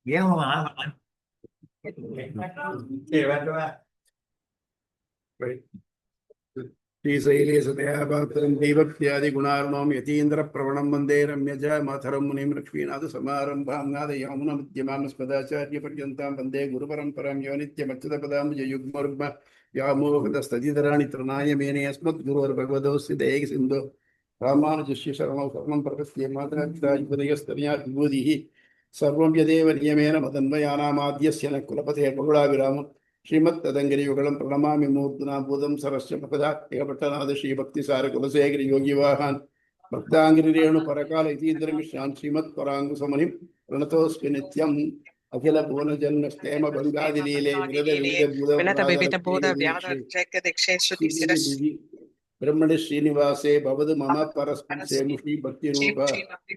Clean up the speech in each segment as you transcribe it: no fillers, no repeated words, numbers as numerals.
ghé mà thì bạn cho bạn श्रीशैलेशदयापात्रं दैवत्यादिगुणार्णवं यतीन्द्रप्रवणं वन्दे रम्यज मातरं मुनिं लक्ष्मीनाथसमारम्भां नादयामुनमध्यमामस्मदाचार्यपर्यन्तां वन्दे गुरुपरम्परां यो नित्यमच्युतपदाम्बुजयुग्मरुग्म व्यामोहदस्तदितराणि तृणाय मेने अस्मद्गुरोर्भगवतोऽस्य दयैकसिन्धो रामानुजस्य शरणौ शरणं प्रपद्ये मातरपितायुपदयस्तनया विभूतिः सर्वं यदेव नियमेन मदन्वयानामाद्यस्य न कुलपतेः बहुलाविरामम् श्रीमत्तदङ्गिरियुगलं प्रणमामि मूर्धना भूतं सरस्य भक्तनाथ श्रीभक्तिसार कुलशेखर योगिवाहान् भक्ताङ्गिरिरेणु परकाल इतीन्द्रमिश्रान् श्रीमत्पराङ्कुशमुनिं प्रणतोऽस्मि नित्यम् अखिल भुवनजन्म स्थेम बङ्गादिलीले विरद विविध विनत विविध बोध भूतप्रदारक्षे व्याध जग दीक्षे श्रुति शिरस श्रीदेवी ब्रह्मणि श्रीनिवासे भवतु मम परस्पृशे मुष्टि श्री भक्तिरूप श्री भक्ति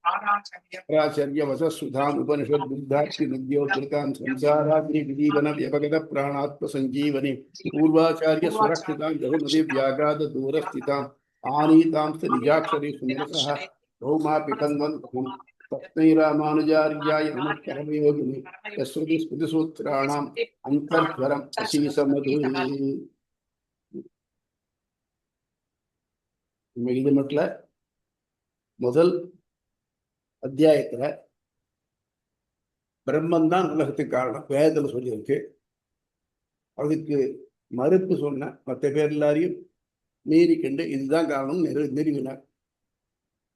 आचार्य पराचर्य वसुधाम उपनिषद बुद्धाक्षि नद्यो कृतां संसाराग्नि विदीवन व्यपगत प्राणात्म संजीवनी पूर्वाचार्य सुरक्षितां जगन्मदि व्याघात दूर स्थितां आनीतां निजाक्षरी सुमनसः भौमा पितन्वन् तस्मै रामानुजार्याय नमः परमयोगिनि यस्रुति स्मृतिसूत्राणाम् अन्तर्ज्वरम् अशीसमधु இது மட்டும் முதல் அத்தியாயத்துல பிரம்மன் தான் உலகத்துக்கு காரணம் வேதத்துல சொல்லியிருக்கு. அதுக்கு மறுப்பு சொன்ன மற்ற பேர் எல்லாரையும் மீறிக்கண்டு இதுதான் காரணம் நிறுவினார்.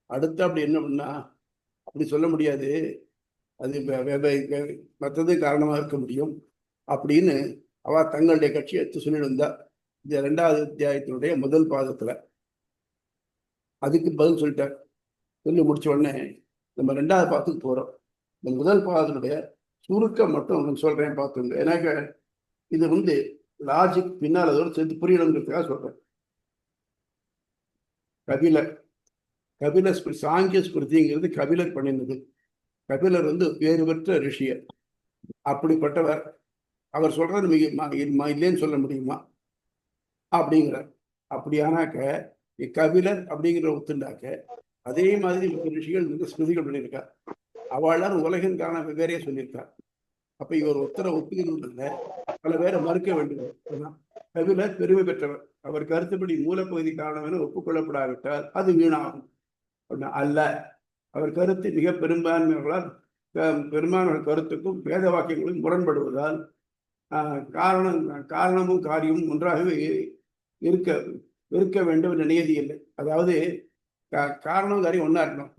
அடுத்து அப்படி என்ன பண்ணா, அப்படி சொல்ல முடியாது, அது மற்றது காரணமா இருக்க முடியும் அப்படின்னு அவ தங்களுடைய கட்சியை எடுத்து சொல்லியிருந்தா. இந்த 2வது அத்தியாயத்தினுடைய முதல் பாதத்துல அதுக்கு பதில் சொல்லிட்டார். சொல்லி முடிச்ச உடனே நம்ம 2வது பாதத்துக்கு போறோம். இந்த முதல் பாதத்தினுடைய சுருக்கம் மட்டும் சொல்றேன் பார்த்துங்க. எனக்கு இது லாஜிக் பின்னால் அதோடு சேர்த்து புரியணுங்கிறதுக்காக சொல்றேன். கபில சாங்கிய ஸ்மிருதிங்கிறது கபிலர் பண்ணினது. கபிலர் வேறு பெற்ற ரிஷியர். அப்படிப்பட்டவர். அவர் சொல்றது இல்லைன்னு சொல்ல முடியுமா அப்படிங்கிறார். அப்படியானாக்க கபிலர் அப்படிங்கிற ஒத்துண்டாக்க அதே மாதிரி ரிஷிகள் ஸ்மிருதிகள் பண்ணியிருக்கார். அவளால் உலகின் காரணம் வெவ்வேறையே சொல்லியிருக்கார். அப்ப இவர் ஒத்துக்கிறதுல பல பேரை மறுக்க வேண்டும். கபிலர் பெருமை பெற்றவர். அவர் கருத்துப்படி மூலப்பகுதி காரணம் என ஒப்புக்கொள்ளப்படாவிட்டால் அது வீணாகும் அல்ல. அவர் கருத்து மிக பெரும்பான்மையாளர் கருத்துக்கும் வேத வாக்கியங்களும் முரண்படுவதால் காரணமும் காரியமும் ஒன்றாகவே இருக்க வேண்டும் என்ற நியதி இல்லை. அதாவது காரணம் காரியம் ஒன்றா இருக்கணும்.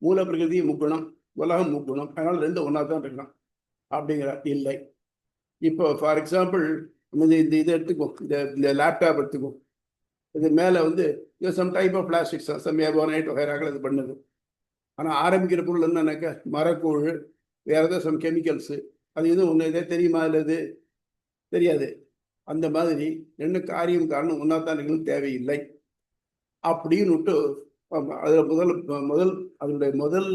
மூல பிரகிருதி முக்குணம், உலகம் முக்குணம், அதனால 2 ஒன்றா தான் இருக்கணும் அப்படிங்கிறார். இல்லை. இப்போ ஃபார் எக்ஸாம்பிள் இதை எடுத்துக்கோ, இந்த லேப்டாப் எடுத்துக்கோ. இது மேலே some type of plastics, some ebonite வகைராக இது பண்ணுது. ஆனால் ஆரம்பிக்கிற பொருள் என்னன்னாக்கா மரக்கூழ், வேற ஏதோ சம் கெமிக்கல்ஸு, அது எதுவும் ஒன்று இதே தெரியுமா? இல்லை தெரியாது. அந்த மாதிரி 2 காரியம் காரணம் ஒன்றா தான் இருக்கணும், தேவையில்லை அப்படின்னு விட்டு அதில் அதனுடைய முதல்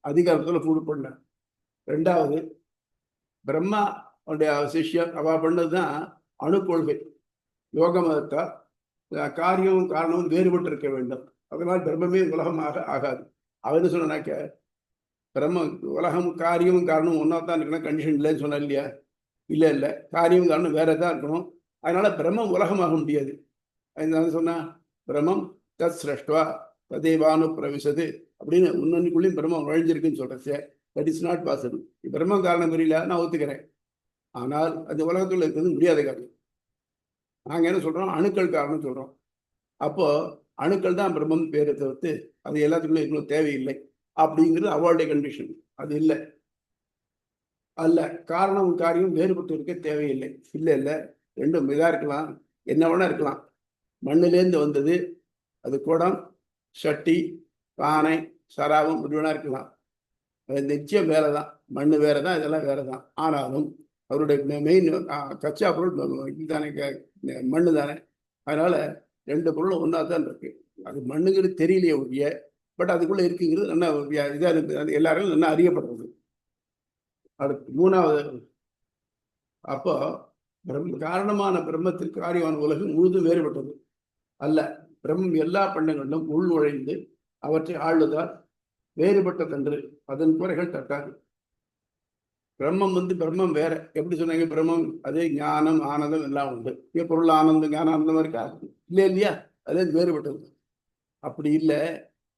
அதிகாரத்தில் ஃபுல் பண்ண. 2வது பிரம்மா அவனுடைய சிஷ்யர் அவ பண்ணதுதான் அணு கொள்கை. யோக மதத்தா காரியமும் காரணமும் வேறுபட்டு இருக்க வேண்டும். அதனால் பிரம்மமே உலகமாக ஆகாது. அவன்னு சொன்னாக்க பிரம்ம உலகம் காரியமும் காரணமும் ஒன்றா தான் இருக்கணும், கண்டிஷன் இல்லைன்னு சொன்னா இல்லையா? இல்லை, காரியம் காரணம் வேற தான் இருக்கணும். அதனால பிரம்மம் உலகமாக முடியாது. அதனால சொன்னா பிரம்மம் தத் சிரஷ்டுவா ததேவானு பிரவிசது அப்படின்னு உன்னுக்குள்ளேயும் பிரம்மம் நுழைஞ்சிருக்குன்னு சொல்றேன். That is not possible. பிரம்மம் காரணம் புரியல, நான் ஒத்துக்கிறேன். ஆனால் அது உலகத்துல இருக்கிறது முடியாத காரணம். நாங்க என்ன சொல்றோம்? அணுக்கள் காரணம் சொல்றோம். அப்போ அணுக்கள் தான் பிரம்மம் பேரை தவிர்த்து அது எல்லாத்துக்குள்ள இருக்கணும், தேவையில்லை அப்படிங்கிறது அவளுடைய கண்டிஷன். அது இல்லை. அல்ல, காரணம் காரியம் வேறுபட்டு இருக்க தேவையில்லை. இல்லை, 2 இதா இருக்கலாம், என்ன வேணா இருக்கலாம். மண்ணிலேருந்து வந்தது, அது குடம், சட்டி, பானை, சராபம் இப்படி வேணா இருக்கலாம். அது நிச்சயம் வேற தான். மண் வேற தான், இதெல்லாம் வேற தான். ஆனாலும் அவருடைய மெயின் கச்சா பொருள் இதுதானே, மண்ணு தானே. அதனால 2 பொருளும் ஒன்றா தான் இருக்கு. அது மண்ணுங்கிறது தெரியலையே ஒழிய, பட் அதுக்குள்ள இருக்குங்கிறது நல்லா இதாக இருக்குது. அது எல்லாரும் நல்லா அறியப்படுறது. அடுத்து 3வது, அப்போ காரணமான பிரம்மத்திற்கு காரியமான உலகம் முழுதும் வேறுபட்டது அல்ல. பிரம்மம் எல்லா பண்ணங்களிலும் உள் நுழைந்து அவற்றை ஆளுதால் வேறுபட்டதென்று அதன் குறைகள் தட்டாது. பிரம்மம் வந்து பிரம்மம் வேற. எப்படி சொன்னாங்க? பிரம்மம் அதே ஞானம் ஆனந்தம் எல்லாம் உண்டு. இங்க பொருள் ஆனந்தம் ஞான ஆனந்தமா இருக்கா? இல்லையா இல்லையா? அதே வேறுபட்டது. அப்படி இல்லை,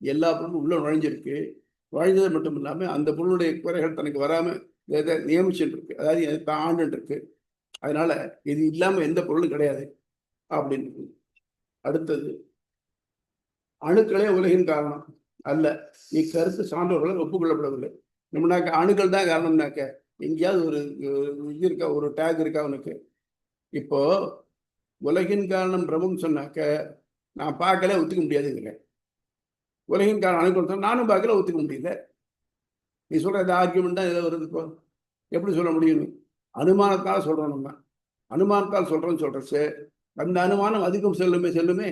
எல்லா பொருளும் உள்ள நுழைஞ்சிருக்கு. நுழைஞ்சது மட்டும் இல்லாம அந்த பொருளுடைய குறைகள் தனக்கு வராம நியமிச்சுட்டு இருக்கு. அதாவது ஆண்டு இருக்கு. அதனால இது இல்லாம எந்த பொருளும் கிடையாது அப்படின்னு. அடுத்தது, அணுக்களே உலகின் காரணம் அல்ல. இக்கருத்து சான்றோர்கள் ஒப்புக்கொள்ளப்படவில்லை. நம்மனாக்க அணுக்கள் தான் காரணம்னாக்க எங்கேயாவது ஒரு இது இருக்கா? ஒரு டேக் இருக்கா அவனுக்கு? இப்போ உலகின் காரணம் பிரம்மம் சொன்னாக்க நான் பார்க்கல, ஒத்துக்க முடியாதுங்கிறேன். உலகின் காரணம் அணுக்கள் சொன்னா நானும் பார்க்கல, ஒத்துக்க முடியல. நீ சொல்ற இந்த ஆர்கியூமெண்ட் தான் ஏதோ வருது. இப்போ எப்படி சொல்ல முடியும்? அனுமானத்தால் சொல்றோம். நம்ம அனுமானத்தால் சொல்றோம்னு சொல்றச்சு அந்த அனுமானம் அதிகம் செல்லுமே.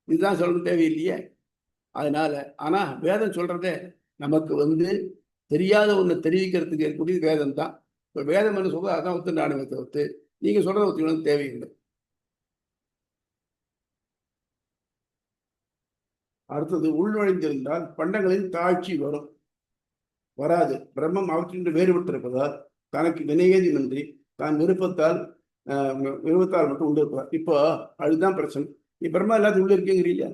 இதுதான் சொல்லணும் தேவையில்லையே. அதனால ஆனா வேதம் சொல்றதே நமக்கு வந்து தெரியாத ஒண்ணு தெரிவிக்கிறதுக்கு இருக்கக்கூடிய வேதம் தான். இப்போ வேதம் என்ன சொல்றது அதான் ஒத்து நானுமே தவிர்த்து நீங்க சொல்றதை ஒத்துக்கணும் தேவையில்லை. அடுத்தது, உள்நுழைந்திருந்தால் பண்டங்களின் தாழ்ச்சி வரும். வராது. பிரம்மம் அவற்றின்று வேறுபட்டிருப்பதால் தனக்கு வினையேதியின்றி தான் விருப்பத்தால் மட்டும் உண்டு இருப்பார். இப்போ அதுதான் பிரச்சனை. நீ பிரம்மா எல்லாத்தையும் உள்ள இருக்கீங்கிறீங்க.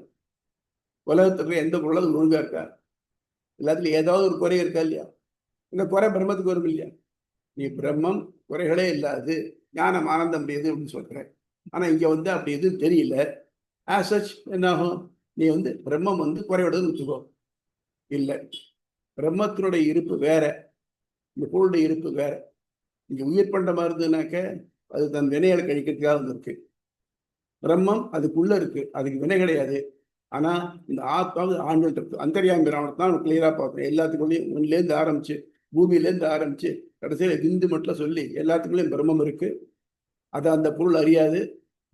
உலகத்துக்கு எந்த பொருளும் ஒழுங்கா இருக்கா? எல்லாத்துலயும் ஏதாவது ஒரு குறை இருக்கா இல்லையா? இந்த குறை பிரம்மத்துக்கு வரும் இல்லையா? நீ பிரம்மம் குறைகளே இல்லாது ஞானம் ஆனந்தம் எது அப்படின்னு சொல்ற. ஆனா இங்க வந்து அப்படி எதுவும் தெரியல. ஆஸ் சச் என்ன ஆகும்? நீ வந்து பிரம்மம் வந்து குறைவிடுதுன்னு வச்சுக்கோ. இல்லை, பிரம்மத்தினுடைய இருப்பு வேற, இந்த பொருளுடைய இருப்பு வேற. இங்க உயிர் பண்டமா இருந்ததுனாக்க அது தன் வினைகளை கழிக்கிறதுக்காக வந்திருக்கு. பிரம்மம் அதுக்குள்ள இருக்கு, அதுக்கு வினை கிடையாது. ஆனா இந்த ஆத்மாவு ஆண்டுட்டு இருக்கு. அந்தரியாமி பிராமணத்தை தான் கிளியரா பார்க்குறேன். எல்லாத்துக்குள்ளேயும் ஒன்னுலேருந்து ஆரம்பிச்சு பூமியிலேருந்து ஆரம்பிச்சு கடைசியில விந்து மட்டும் சொல்லி எல்லாத்துக்குள்ளேயும் பிரம்மம் இருக்கு. அதை அந்த பொருள் அறியாது,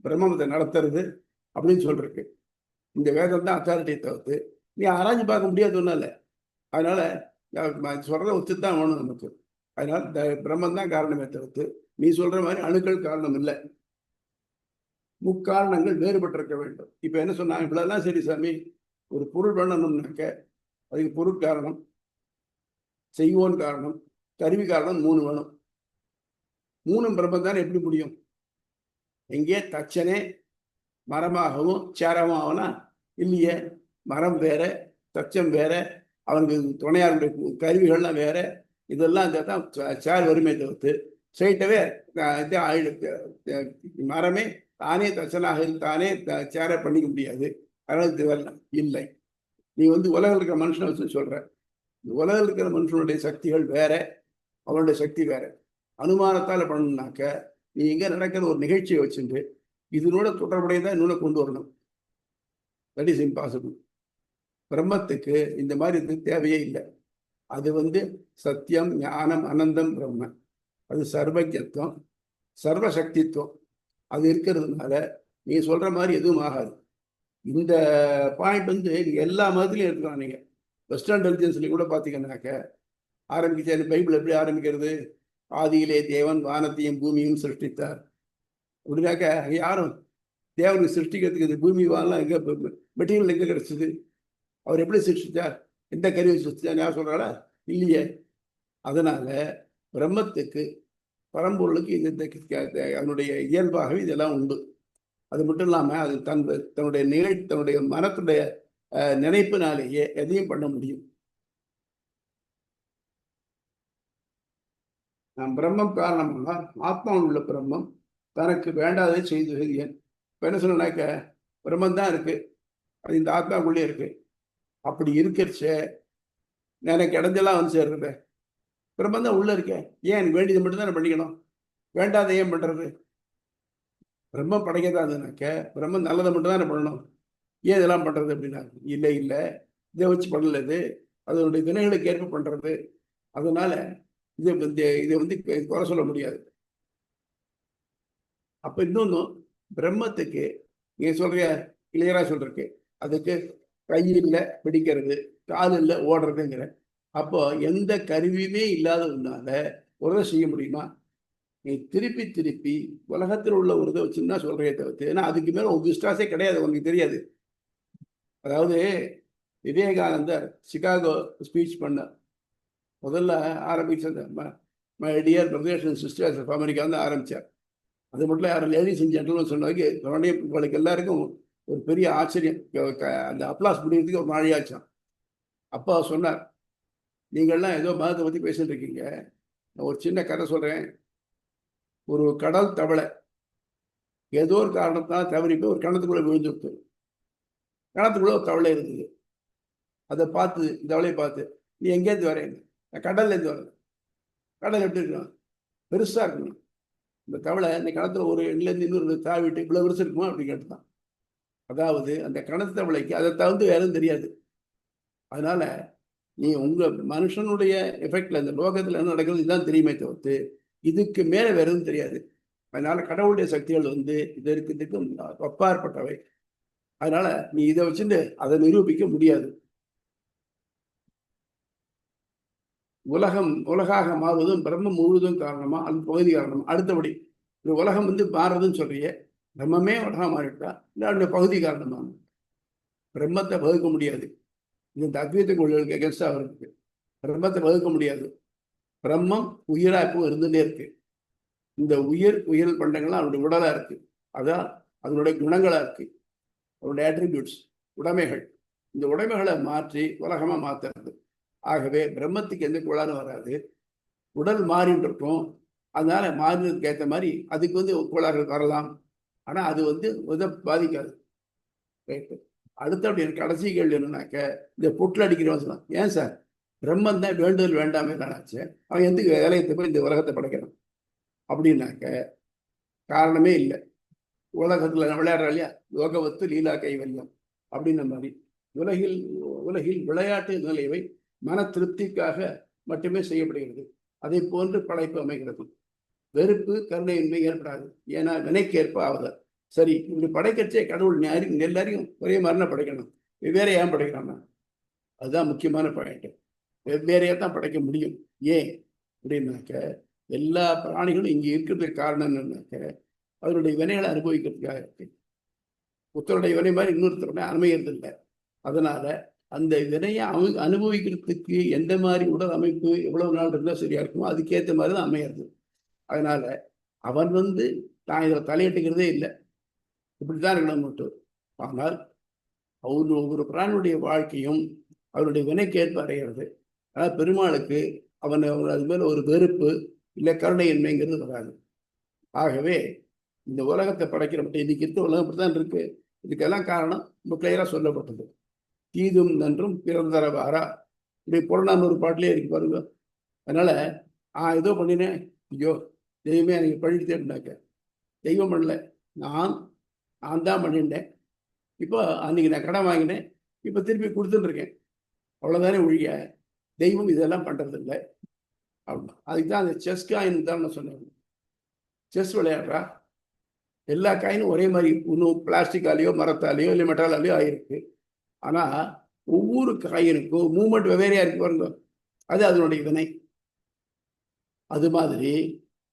பிரம்மம் அதை நடத்துறது அப்படின்னு சொல்லிருக்கு. இந்த வேதம் தான் அத்தாரிட்டியை தவிர்த்து நீ ஆராய்ச்சி பார்க்க முடியாது ஒன்றும். அதனால சொல்றதை ஒத்துத்தான் வேணும் நமக்கு. அதனால பிரம்மன் தான் காரணமே தவிர்த்து நீ சொல்ற மாதிரி அணுக்கள் காரணம் இல்லை. முக்காரணங்கள் வேறுபட்டிருக்க வேண்டும். இப்ப என்ன சொன்னாங்க? இவ்வளவுதான் சரி சாமி, ஒரு பொருள் பண்ணணும்னாக்க அதுக்கு பொருள் காரணம், செய்வோன் காரணம், கருவி காரணம் 3 வேணும். 3 பிரம்மம் தானே எப்படி முடியும்? எங்கே தச்சனே மரமாகவும் சேரமாகனா இல்லையே. மரம் வேற, தச்சம் வேற, அவனுக்கு துணையாருடைய கருவிகள்லாம் வேற. இதெல்லாம் தான் சேர் வறுமை தவிர்த்து ஸ்ட்ரைட்டவே மரமே தானே தச்சனாக தானே சேரை பண்ணிக்க முடியாது. அதனால இது வரலாம் இல்லை. நீ வந்து உலகில் இருக்கிற மனுஷனை வச்சு சொல்ற. உலகில் இருக்கிற மனுஷனுடைய சக்திகள் வேற, அவனுடைய சக்தி வேற. அனுமானத்தால் பண்ணணும்னாக்க நீ இங்க நடக்கிற ஒரு நிகழ்ச்சியை வச்சுட்டு இதனோட தொடர்புடையதான் இன்னொன்று கொண்டு வரணும். That is impossible. பிரம்மத்துக்கு இந்த மாதிரி இது தேவையே இல்லை. அது வந்து சத்தியம், ஞானம், அனந்தம் பிரம்ம. அது சர்வஜத்துவம், சர்வசக்தித்துவம். அது இருக்கிறதுனால நீ சொல்ற மாதிரி எதுவும் ஆகாது. இந்த பாயிண்ட் வந்து எல்லா மதத்திலையும் இருக்கலாம். நீங்க வெஸ்டர்ன் ரிலிஜன்ஸ்ல கூட பார்த்தீங்கன்னாக்க ஆரம்பிக்க பைபிள் எப்படி ஆரம்பிக்கிறது? ஆதியிலே தேவன் வானத்தையும் பூமியும் சிருஷ்டித்தார் அப்படின்னாக்க யாரும் தேவனுக்கு சிருஷ்டிக்கிறதுக்கு இந்த பூமி வானலாம் எங்க மெட்டீரியல் எங்க கிடைச்சது? அவர் எப்படி சிருஷ்டிச்சார்? எந்த கருவி சிருஷ்டிச்சார்? யார் சொல்றாளா? இல்லையே. அதனால பிரம்மத்துக்கு பரம்பொருளுக்கு இது அதனுடைய இயல்பாகவே இதெல்லாம் உண்டு. அது மட்டும் இல்லாம அது தன்னுடைய மனத்துடைய நினைப்பினாலேயே எதையும் பண்ண முடியும். நாம் பிரம்மம் காரணமாக ஆத்மாவில் உள்ள பிரம்மம் தனக்கு வேண்டாததை செய்து ஏன் இப்ப என்ன சொன்னாக்க பிரம்மம் தான் இருக்கு, அது இந்த ஆத்மாவுக்குள்ளே இருக்கு. அப்படி இருக்கிறச்ச எனக்கு இடைஞ்செல்லாம் வந்து சேர்றது. பிரம்மம் தான் உள்ள இருக்கேன், ஏன் எனக்கு வேண்டியது மட்டும் தான் பண்ணிக்கணும், வேண்டாத ஏன் பண்றது? பிரம்மம் படைக்கதான் இருந்ததுனாக்க பிரம்மம் நல்லதை மட்டும் தான் பண்ணணும், ஏன் இதெல்லாம் பண்றது அப்படின்னா இல்லை இல்லை, இதை வச்சு பண்ணல, இது அதனுடைய வினைகளுக்கு ஏற்ப பண்றது. அதனால இதை வந்து குறை சொல்ல முடியாது. அப்ப இன்னொன்னு, பிரம்மத்துக்கு நீங்க சொல்றிய கிளியரா சொல்றக்கு அதுக்கு கையில் பிடிக்கிறது, காலில் ஓடுறதுங்கிற. அப்போ எந்த கருவியுமே இல்லாததுனால ஒரு செய்ய முடியுமா? நீ திருப்பி திருப்பி உலகத்தில் உள்ள ஒரு இதை வச்சுன்னா சொல்றே தவிர்த்து, ஏன்னா அதுக்கு மேல உங்க விஸ்வாசே கிடையாது, உனக்கு தெரியாது. அதாவது விவேகானந்தர் சிகாகோ ஸ்பீச் பண்ண முதல்ல ஆரம்பிச்சது my dear brothers and sisters of America வந்து ஆரம்பித்தார். அது மட்டும் யாரும் லேடிஸ் அண்ட் ஜென்டல்னு சொன்னதுக்கு உடனே உங்களுக்கு எல்லாருக்கும் ஒரு பெரிய ஆச்சரியம். அந்த அப்ளாஸ் முடிகிறதுக்கு ஒரு நாழியாச்சான். அப்போ சொன்னார், நீங்கள்லாம் ஏதோ மதத்தை பற்றி பேசிட்டு இருக்கீங்க, நான் ஒரு சின்ன கதை சொல்கிறேன். ஒரு கடல் தவளை ஏதோ ஒரு காரணத்தினால தவறி போய் ஒரு கிணத்துக்குள்ளே விழுந்துருக்கு. கிணத்துக்குள்ளே ஒரு தவளை இருந்தது. அதை பார்த்து தவளையை பார்த்து, நீ எங்கேருந்து வரேன்? நான் கடல்லேருந்து வரேன். கடல் எப்படி இருக்கணும்? பெருசாக இருக்கணும். இந்த தவளை இந்த கிணத்துல ஒரு இடத்துலேருந்து இன்னொரு தாவிட்டு இவ்வளோ பெருசு இருக்குமா அப்படின்னு கேட்டுதான். அதாவது அந்த கிணத்து தவளைக்கு அதை தவிர்த்து வேற எதுவும் தெரியாது. அதனால நீ உங்க மனுஷனுடைய எஃபெக்ட்ல இந்த லோகத்துல என்ன நடக்கிறது இதுதான் தெரியுமே தவிர்த்து இதுக்கு மேல வேற எதுவும் தெரியாது. அதனால கடவுளுடைய சக்திகள் வந்து இதுக்கும் அப்பாற்பட்டவை. அதனால நீ இதை வச்சுட்டு அதை நிரூபிக்க முடியாது. உலகாக மாறுவதும் பிரம்மம் முழுவதும் காரணமா அது பகுதி காரணமா? அடுத்தபடி இந்த உலகம் வந்து மாறுறதுன்னு சொல்றிய, பிரம்மமே உலகம் மாறிட்டா இல்லை அதனுடைய பகுதி காரணமா? பிரம்மத்தை பகுக்க முடியாது. இந்த அத்வைத கொள்கைகளுக்கு எகென்ஸ்டா இருக்கு. பிரம்மத்தை பகுக்க முடியாது. பிரம்மம் உயிரா இப்போ இருந்துட்டே இருக்கு. இந்த உயிர் பண்டங்கள்லாம் அதனுடைய உடலா இருக்கு. அதான் அதனுடைய குணங்களா இருக்கு, அதனுடைய ஆட்ரிபியூட்ஸ், உடைமைகள். இந்த உடைமைகளை மாற்றி உலகமா மாத்துறது. ஆகவே பிரம்மத்துக்கு எந்த கோளாறும் வராது. உடல் மாறிட்டு இருக்கும். அதனால மாறினதுக்கு ஏற்ற மாதிரி அதுக்கு வந்து கோளாறுகள் வரலாம். ஆனா அது வந்து பாதிக்காது. ரைட்டு. அடுத்தபடி எனக்கு கடைசி கேள்வி என்னன்னாக்க, இந்த புட்டில் அடிக்கிறவன் சொன்னான், ஏன் சார் பிரம்மன் தான் வேண்டுதல் வேண்டாமே தானாச்சு, அவன் எந்த வேலையத்தை போய் இந்த உலகத்தை படைக்கிறான் அப்படின்னாக்க காரணமே இல்லை. உலகத்துல விளையாடுறா இல்லையா, யோகவத்து லீலா கைவல்யம் அப்படின்ன மாதிரி உலகில் விளையாட்டு நிலைவை மன திருப்திக்காக மட்டுமே செய்யப்படுகிறது. அதை போன்று படைப்பு அமைகிறது. வெறுப்பு கருணையின்மை ஏற்படாது. ஏன்னா வினைக்கேற்ப ஆகுதல். சரி, இப்படி படைக்கச்சே கடவுள் எல்லாரையும் ஒரே மாதிரினா படைக்கணும், வெவ்வேறு ஏன் படைக்கிறான்னா? அதுதான் முக்கியமான பாயிண்ட். வெவ்வேறையா தான் படைக்க முடியும். ஏன் அப்படின்னாக்க, எல்லா பிராணிகளும் இங்கே இருக்கிறதுக்கு காரணம் என்னன்னாக்க அதனுடைய வினைகளை அனுபவிக்கிறதுக்காக இருக்கு. ஒருத்தருடைய வினை மாதிரி இன்னொருத்தருடைய அமைகிறது இல்லை. அதனால அந்த வினையை அனுபவிக்கிறதுக்கு எந்த மாதிரி உடல் அமைப்பு எவ்வளவு நாள் இருந்தால் சரியா இருக்குமோ அதுக்கேற்ற மாதிரி தான் அமையிறது. அதனால அவன் வந்து நான் இதில் தலையிட்டுக்கிறதே இல்லை, இப்படித்தான் இருக்கணும் மட்டும். ஆனால் ஒவ்வொரு பிராணியுடைய வாழ்க்கையும் அவருடைய வினைக்கேற்ப அடைகிறது. ஆனால் பெருமாளுக்கு அவன் அது மேல ஒரு வெறுப்பு இல்லை கருணையின்மைங்கிறது வராது. ஆகவே இந்த உலகத்தை படைக்கிற மட்டும் இன்னைக்கு இருக்க உலகம் இப்படித்தான் இருக்கு. இதுக்கெல்லாம் காரணம் ரொம்ப கிளியரா சொல்லப்பட்டது. தீதும் நன்றும் பிறந்தர வாரா, இப்படி புறநானூறு பாட்டிலே இருக்கு பாருங்க. அதனால ஏதோ பண்ணினேன், ஐயோ தெய்வமே எனக்கு பழித்தேன்னாக்க, தெய்வம் பண்ணல, நான் தான் பண்ணிட்டேன். இப்போ அன்னைக்கு நான் கடன் வாங்கினேன், இப்போ திருப்பி கொடுத்துட்டு இருக்கேன், அவ்வளோதானே ஒழிய தெய்வம் இதெல்லாம் பண்றது இல்லை அப்படின்னா. அதுக்கு தான் அந்த செஸ் காயின் தான் நான் சொன்னேன். செஸ் விளையாடுறா, எல்லா காயினும் ஒரே மாதிரி இன்னும் பிளாஸ்டிக்காலேயோ மரத்தாலேயோ இல்லை மெட்டாலாலேயோ ஆயிருக்கு. ஆனால் ஒவ்வொரு காயினுக்கும் மூமெண்ட் வெவ்வேறையா இருக்கு பாருங்க, அது அதனுடைய வினை. அது மாதிரி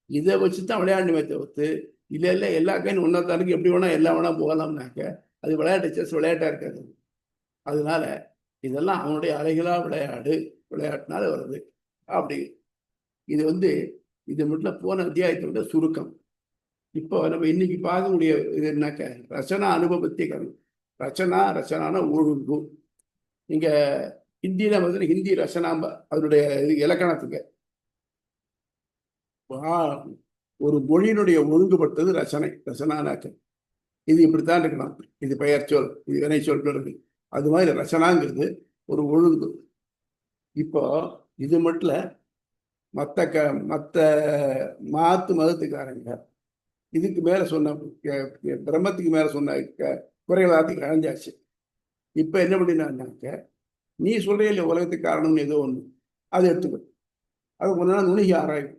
இதை வச்சு தான் விளையாடணுமே தவிர்த்து இல்லை எல்லா காயினும் ஒன்றா தான் இருக்கு, எப்படி வேணா எல்லாம் வேணா போகலாம்னாக்க அது விளையாட்டு செஸ் விளையாட்டா இருக்காது. அதனால இதெல்லாம் அவனுடைய அலைகளா விளையாட்டுனால வருது. அப்படி இது வந்து இது மட்டும் போன அத்தியாயத்தோட சுருக்கம். இப்போ நம்ம இன்னைக்கு பார்க்கக்கூடிய இது என்னக்க, ரச்சனா அனுபவத்தை கருணும். ரச்சனான ஒழுங்கு. இங்க ஹிந்தியில வந்து ஹிந்தி ரச்சனாம்ப அதனுடைய இலக்கணத்துக்கு ஒரு மொழியினுடைய ஒழுங்குபட்டது ரச்சனானாக்க. இது இப்படித்தான் இருக்கணும், இது பெயர் சொல், இது வினை சொல்றது, அது மாதிரி ரச்சனாங்கிறது ஒரு ஒழுங்கு. இப்போ இது மட்டும் மற்ற மதத்துக்காரங்க இதுக்கு மேல சொன்ன பிரம்மத்துக்கு மேல சொன்ன குறைகளாத்துக்கு அழைஞ்சாச்சு. இப்ப என்ன பண்ணினாக்க, நீ சொல்ற இல்லை உலகத்துக்கு காரணம்னு ஏதோ ஒண்ணு அதை எடுத்துக்கோ, அது கொஞ்ச நாள் நுணுகி ஆராயும்.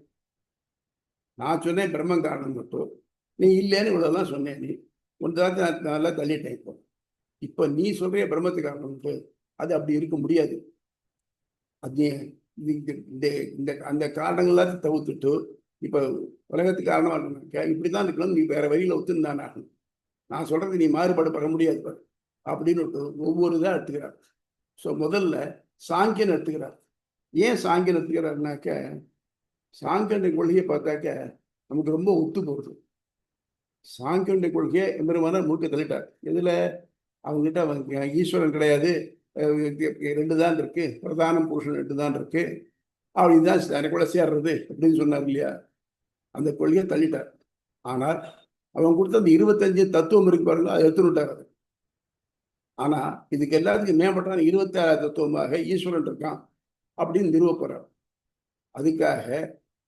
நான் சொன்னேன் பிரம்மம் காரணம் மட்டும், நீ இல்லைன்னு இவ்வளவுதான் சொன்னேன். நீ ஒன்றாவது நல்லா தள்ளிட்டேன். இப்போ நீ சொல்றிய பிரம்மத்துக்கு காரணம், அது அப்படி இருக்க முடியாது. அது இந்த அந்த காரணங்களாக தவிர்த்துட்டு இப்ப உலகத்துக்கு காரணமா இருந்தாக்க இப்படிதான் இருக்கணும், நீ வேற வழியில ஒத்துந்தான் ஆகணும். நான் சொல்றது நீ மாறுபாடு பண்ண முடியாது அப்படின்னு ஒவ்வொரு இதாக எடுத்துக்கிறார். ஸோ முதல்ல சாங்கியன் எடுத்துக்கிறார். ஏன் சாங்கியன் எடுத்துக்கிறாருனாக்க, சாங்கியனுடைய கொள்கையை பார்த்தாக்க நமக்கு ரொம்ப ஒத்து போகுது. சாங்கியனுடைய கொள்கையை எம்பெருமானார் முழுக்க தள்ளிட்டார். எதுல அவங்ககிட்ட அவங்க ஈஸ்வரன் கிடையாது, ரெண்டு தான் இருக்கு, பிரதானம் புருஷன் ரெண்டு தான் இருக்கு, அப்படிதான் எனக்குள்ள சேர்றது அப்படின்னு சொன்னார் இல்லையா, அந்த கொள்கையை தள்ளிட்டார். ஆனால் அவன் கொடுத்த அந்த 25 தத்துவம் இருக்கு பாருங்க, அதை எடுத்து விட்டார். அது ஆனா இதுக்கு எல்லாத்துக்கும் மேம்பட்டான 26 தத்துவமாக ஈஸ்வரன் இருக்கான் அப்படின்னு நிறுவப்படுறார். அதுக்காக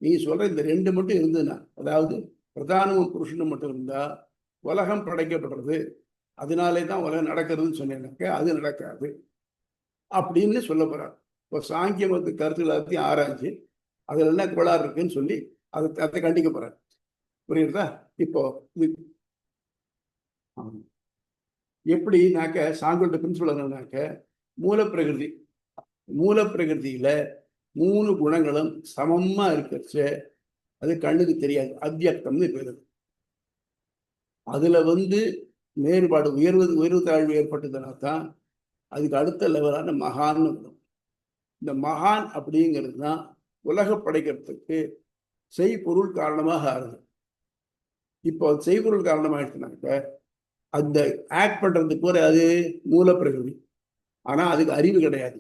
நீ சொல்ற இந்த ரெண்டு மட்டும் இருந்ததுன்னா, அதாவது பிரதானமும் புருஷனும் மட்டும் இருந்தா உலகம் படைக்கப்படுறது, அதனாலே தான் உலகம் நடக்கிறதுன்னு சொன்னேன்னாக்க அது நடக்காது அப்படின்னு சொல்ல போறார். இப்போ சாங்கிய மத கருத்துக்கள் எல்லாத்தையும் ஆராய்ச்சி அதுல என்ன கோளாறு இருக்குன்னு சொல்லி அதை கண்டிக்க போறார். புரியுதா? இப்போ எப்படினாக்க சாங்கியோட பிரின்சிபல் என்னன்னாக்க, மூலப்பிரகிருதியில 3 குணங்களும் சமமா இருக்கிறச்சு அது கண்ணுக்கு தெரியாது, அவ்வியக்தம்னு பேரு. அதுல வேறுபாடு உயர்வு தாழ்வு ஏற்பட்டதுனா தான் அதுக்கு அடுத்த லெவலான மகான்னு வரும். இந்த மகான் அப்படிங்கிறது தான் உலக படைக்கிறதுக்கு செய்பொருள் காரணமாக ஆகுது. இப்போ செய்பொருள் காரணமாயிடுச்சுனாக்க அந்த ஆக்ட் பண்றது போல அது மூலப்பிரகிருதி. ஆனா அதுக்கு அறிவு கிடையாது,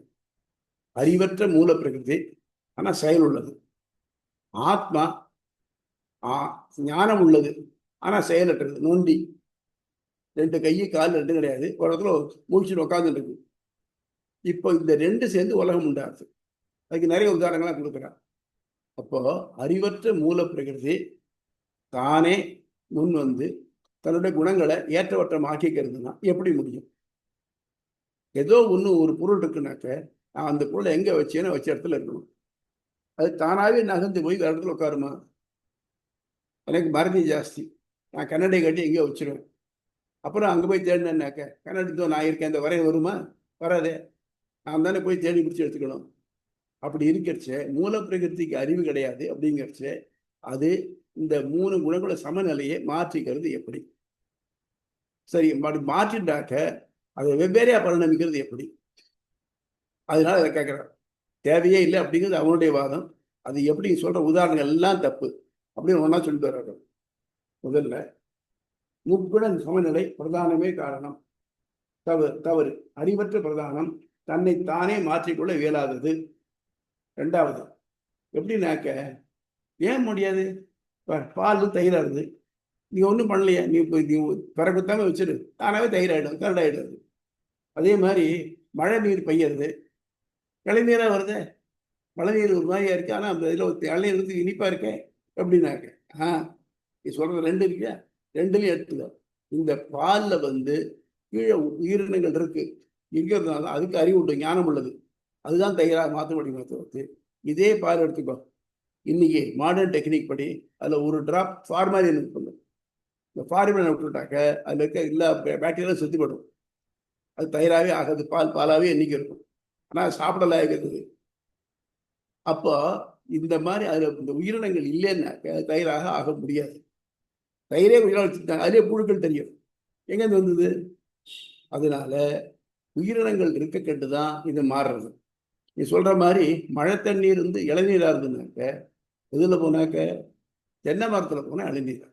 அறிவற்ற மூலப்பிரகிருதி, ஆனா செயல் உள்ளது. ஆத்மா ஞானம் உள்ளது, ஆனா செயலற்றது, நோண்டி, 2 கை கால் 2 கிடையாது, ஒரு இடத்துல மூச்சுன்னு உட்கார்ந்து இருக்கு. இப்போ இந்த 2 சேர்ந்து உலகம் உண்டாது. அதுக்கு நிறைய உதாரணங்கள்லாம் கொடுக்குறான். அப்போ அறிவற்ற மூலப்பிரகிருதி தானே முன் தன்னுடைய குணங்களை ஏற்றவற்றம் ஆக்கிக்கிறதுனா எப்படி முடியும்? ஏதோ ஒரு பொருள் இருக்குனாக்க நான் அந்த பொருளை எங்க வச்சேன்னு வச்ச இடத்துல இருக்கணும். அது தானாவே நகர்ந்து போய் வேற இடத்துல உட்காருமா? எனக்கு மறதி ஜாஸ்தி, நான் கண்ணடை கட்டி எங்கேயோ வச்சிருவேன். அப்புறம் அங்கே போய் தேடினேன்னாக்க கண்ணடித்தோ நான் இருக்கேன், அந்த வரைய வருமா? வராதே. நான் தானே போய் தேடி பிடிச்சி எடுத்துக்கணும். அப்படி இருக்கிறச்சே மூலப்பிரகிருதிக்கு அறிவு கிடையாது. அப்படிங்கிறச்சே அது இந்த 3 குணங்களோட சமநிலையை மாற்றிக்கிறது எப்படி? சரி, மாற்றிட்டாக்க அதை வெவ்வேறையா பரிணமிக்கிறது எப்படி? அதனால அதை கேட்கிறார். தேவையே இல்லை அப்படிங்கிறது அவனுடைய வாதம். அது எப்படி சொல்ற உதாரணங்கள் எல்லாம் தப்பு அப்படின்னு ஒன்னா சொல்லிட்டு வர்றாரு. முதல்ல முக்குண சமநிலை பிரதானமே காரணம், தவறு. அறிவற்ற பிரதானம் தன்னை தானே மாற்றிக்கொள்ள இயலாதது. 2வது எப்படின்னாக்க ஏன் முடியாது? பால் தயிராகுது, நீ ஒன்றும் பண்ணலையே, நீ பிறகுத்தாம வச்சிரு, தானாவே தயிராயிடும், கரடாயிடுது. அதே மாதிரி மழை நீர் பெய்யறது, இளநீராக வருது. மழை நீர் ஒரு மாதிரியா இருக்கு, ஆனால் அந்த இதில் இளநீர் இனிப்பா இருக்கேன் எப்படின்னாக்க நீ சொல்றது 2 இருக்கியா, 2லயும் எடுத்துக்க. இந்த பாலில் கீழே உயிரினங்கள் இருக்கு, இருக்கிறதுனால அதுக்கு அறிவு உண்டு, ஞானம் உள்ளது, அதுதான் தயிராக மாற்ற முடியும். இதே பால் எடுத்துக்கோ, இன்னைக்கு மாடர்ன் டெக்னிக் படி அதில் ஒரு டிராப் ஃபார்மாலின் இருக்குது. இந்த ஃபார்மாலின் விட்டுட்டாக்க அதில் இருக்க எல்லா பாக்டீரியாவும் செத்துப்படும், அது தயிராகவே ஆகாது, பாலாகவே இன்னைக்கு இருக்கும். ஆனால் சாப்பிடலாம் இருக்குது. அப்போ இந்த மாதிரி அதில் இந்த உயிரினங்கள் இல்லைன்னாக்க தயிராக ஆக முடியாது. தயிரே உயிராக வச்சுட்டாங்க, அதிலே புழுக்கள் தெரியும், எங்கேருந்து வந்தது? அதனால உயிரினங்கள் இருக்க கண்டுதான் இது மாறுறது. நீ சொல்ற மாதிரி மழை தண்ணீர் இளநீரா இருந்துனாக்க எதுல போனாக்க தென்னை மரத்துல போனா இளநீர்,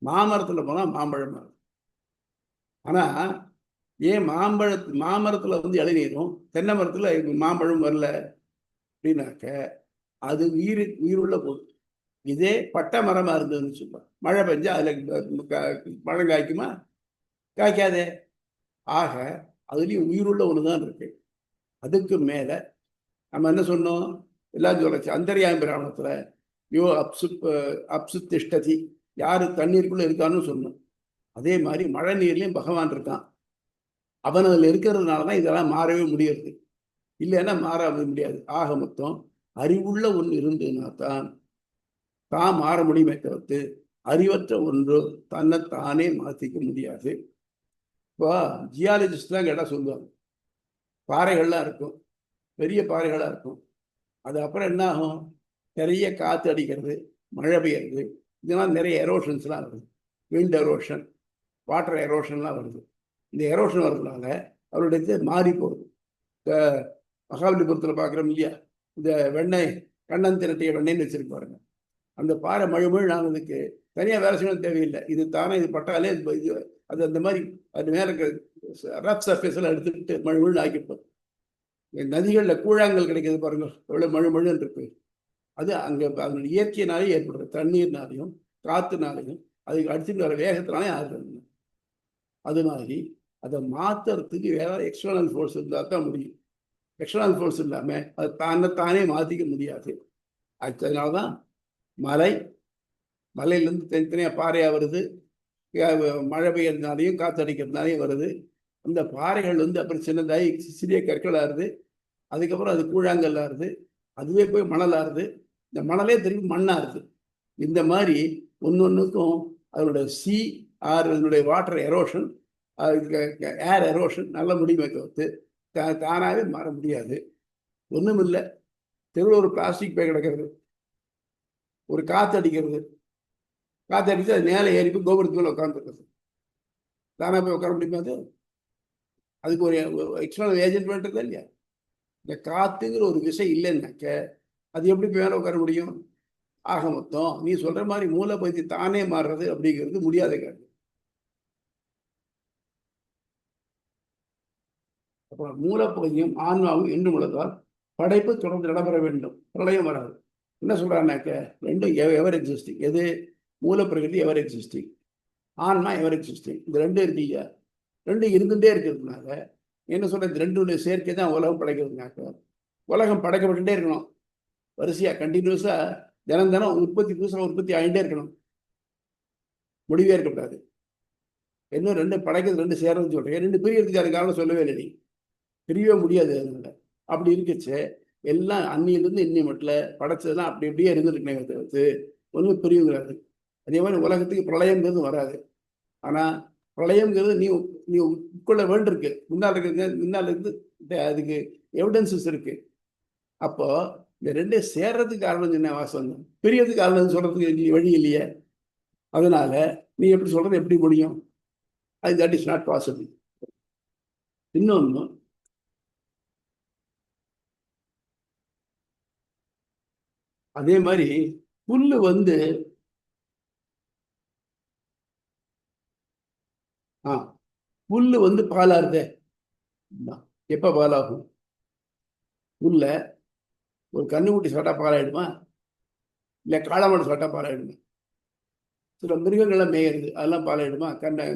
மாமரத்துல போனா மாம்பழம். ஆனா ஏன் மாமரத்துல இளநீரும் தென்னை மரத்துல மாம்பழம் வரல அப்படின்னாக்க அது உயிருள்ள பொருள். இதே பட்டை மரமா இருந்ததுன்னு சொல்லுவாங்க, மழை பெஞ்சா அதுல பழம் காய்க்குமா? காய்க்காதே. ஆக அதுலயும் உயிருள்ள ஒண்ணுதான் இருக்கு. அதுக்கு மேல நம்ம என்ன சொன்னோம், எல்லாரும் சொல்லச்சு அந்தர்யாமி பிராமணத்துல யோ அப்சு திஷ்டதி, யாரு தண்ணீருக்குள்ள இருக்கான்னு சொன்னோம். அதே மாதிரி மழை நீர்லயும் பகவான் இருக்கான், அவன் அதுல இருக்கிறதுனாலதான் இதெல்லாம் மாறவே முடியாது, இல்லைன்னா மாற முடியாது. ஆக மொத்தம் அறிவுள்ள ஒன்று இருந்ததுன்னா தான் மாற முடியுமே தவிர்த்து அறிவற்ற ஒன்று தன்னைத்தானே மாற்றிக்க முடியாது. இப்போ ஜியாலஜிஸ்ட்லாம் கேட்டால் சொல்லுவாங்க, பாறைகள்லாம் இருக்கும், பெரிய பாறைகளாக இருக்கும், அது அப்புறம் என்ன ஆகும்? நிறைய காற்று அடிக்கிறது, மழை பெய்யறது, இதெல்லாம் நிறைய எரோஷன்ஸ்லாம் வருது, விண்ட் எரோஷன், வாட்டர் எரோஷன்லாம் வருது. இந்த எரோஷன் வர்றதுனால அவருடைய மாறி போகுது. இந்த மகாபலிபுரத்தில் பார்க்குறோம் இல்லையா, இந்த வெண்ணெய் கண்ணன் திரட்டிய வெண்ணெய்ன்னு வச்சிருப்பாருங்க. அந்த பாறை மழுமழு ஆனதுக்கு தனியாக வேலை செய்யணும் தேவையில்லை. இது தானே இது பட்டாலே இது அது அந்த மாதிரி அது மேலே ரஃப் சர்ஃபேஸில் எடுத்துக்கிட்டு மழுமழுன்னு ஆக்கிப்போம். நதிகளில் கூழாங்கல் கிடைக்கிறது பாருங்க, எவ்வளோ மழுமழுன்னு இருக்கு. அது அங்கே அதனுடைய இயற்கையினாலே ஏற்படுறது, தண்ணீர்னாலையும் காற்றுனாலையும் அதுக்கு அடிச்சுட்டு வர வேகத்தினாலே ஆகுறது. அது மாதிரி அதை மாற்றுறதுக்கு வேற எக்ஸ்டர்னல் ஃபோர்ஸ் இருந்தால் தான் முடியும். எக்ஸ்டர்னல் ஃபோர்ஸ் இல்லாமல் அது தானே மாற்றிக்க முடியாது. அதனால தான் மலையிலேருந்து தனித்தனியாக பாறையாக வருது, மழை பெய்யறதுனாலையும் காற்றடிக்கிறதுனாலையும் வருது. அந்த பாறைகள் அப்புறம் சின்னதாகி சிறிய கற்களாகுது, அதுக்கப்புறம் அது கூழாங்கல்லாருது, அதுவே போய் மணலாருது, இந்த மணலே திரும்பி மண்ணாருது. இந்த மாதிரி ஒன்னொன்றுக்கும் அதனுடைய அதனுடைய வாட்டர் எரோஷன், ஏர் எரோஷன் நல்ல முடியுமே தவிர்த்து தானாகவே மாற முடியாது. ஒன்றும் இல்லை, தெருவில் ஒரு பிளாஸ்டிக் பை கிடக்கிறது, ஒரு காற்று அடிக்கிறது, காற்று அடித்து அது மேலே ஏறி போய் கோபுரத்து மேலே உட்காந்துருக்குது. தானாக போய் உட்கார முடியுமா? அதுக்கு ஒரு எக்ஸ்டர்னல் ஏஜென்ட் பண்ணுறது இல்லையா? இந்த காற்றுங்கிற ஒரு விஷயம் இல்லைன்னாக்க அது எப்படி போய் மேலே உட்கார முடியும்? ஆக மொத்தம் நீ சொல்ற மாதிரி மூலப்பகுதி தானே மாறுறது அப்படிங்கிறது முடியாத காரியம். அப்போ மூலப்பகுதியும் ஆன்மாவும் என்றும் உள்ளதால் படைப்பு தொடர்ந்து நடைபெற வேண்டும், பிரளயம் வராது. என்ன சொல்றான்னாக்க ரெண்டும் எவர் எக்ஸிஸ்டிங். எது? மூலப்பிரகிருதி எவர் எக்ஸிஸ்டிங், ஆன்மா எவர் எக்ஸிஸ்டிங். இந்த ரெண்டும் இருக்கீங்க, ரெண்டும் இருந்துகிட்டே இருக்கிறதுனால என்ன சொல்ற, இந்த ரெண்டுடைய சேர்க்கை தான் உலகம் படைக்கிறதுனாக்க உலகம் படைக்கப்பட்டுட்டே இருக்கணும் வரிசையா, கண்டினியூஸா தினம் தினம் புதுசாக உற்பத்தி ஆகிட்டே இருக்கணும், முடிவே இருக்கக்கூடாது. இன்னும் ரெண்டு படைக்கிறது ரெண்டு சேர்றது சொல்றேன், ரெண்டு பிரியறதுக்கு அது காரணம் சொல்லவே இல்லை. நீ பிரியவே முடியாது. அதனால அப்படி இருக்குச்சு எல்லாம் அன்னியிலிருந்து இன்னி மட்டும் படைச்சதுலாம் அப்படி அப்படியே இருந்துருக்கேன் தவிர்த்து ஒன்றும் பிரிவுங்கிறாது. அதே மாதிரி உலகத்துக்கு பிரளயங்கிறது வராது. ஆனால் பிரளயங்கிறது நீ நீ உட்கொள்ள வேண்டியிருக்கு, முன்னால் இருந்து அதுக்கு எவிடன்சஸ் இருக்கு. அப்போ இந்த ரெண்டே சேர்றதுக்கு காரணம் என்ன? வாசம் பெரியதுக்கு காரணம் சொல்றதுக்கு நீ வழி இல்லையே. அதனால நீ எப்படி சொல்றது எப்படி முடியும்? அது தட் இஸ் நாட் பாசிபிள். இன்னொன்று, அதே மாதிரி புல்லு புல்லு பாலாருதே. எப்ப பாலாகும்? புல்ல ஒரு கண்ணுக்குட்டி சாப்பிட்டா பாலாயிடுமா? இல்லை காளமாடு சாப்பிட்டா பாலாயிடுமா? சில மிருகங்கள்லாம் மேயிறது, அதெல்லாம் பாலாயிடுமா?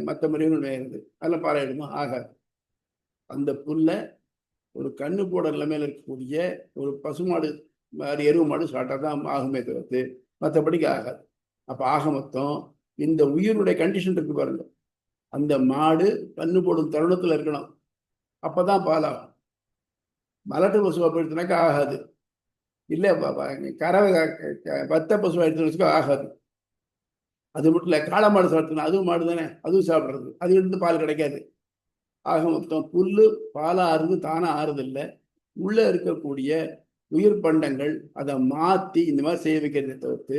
மற்ற மிருகங்கள் மேயிறது, அதெல்லாம் பாலாயிடுமா? ஆகாது. அந்த புல்ல ஒரு கண்ணு போட நிலைமையில இருக்கக்கூடிய ஒரு பசுமாடு மாதிரி எருவு மாடு சாப்பிட்டா தான் ஆகுமே தவிர்த்து மற்றபடிக்கு ஆகாது. அப்போ ஆக மொத்தம் இந்த உயிருடைய கண்டிஷன் இருக்கு பாருங்க, அந்த மாடு கண்ணு போடும் தருணத்தில் இருக்கணும், அப்பதான் பாலாகும். மலட்டு பசுவை போயிடுச்சுனாக்கா ஆகாது. இல்லை கறவை பத்த பசுவை எடுத்துன்னு ஆகாது. அது மட்டும் இல்லை, காளை மாடு சாப்பிட்டுனா அதுவும் மாடு தானே, அதுவும் சாப்பிட்றது, அது இருந்து பால் கிடைக்காது. ஆக மொத்தம் புல்லு பாலா ஆறுது தானா ஆறுதில்லை, உள்ள இருக்கக்கூடிய உயிர் பண்டங்கள் அதை மாற்றி இந்த மாதிரி செய்ய வைக்கிறதை தவிர்த்து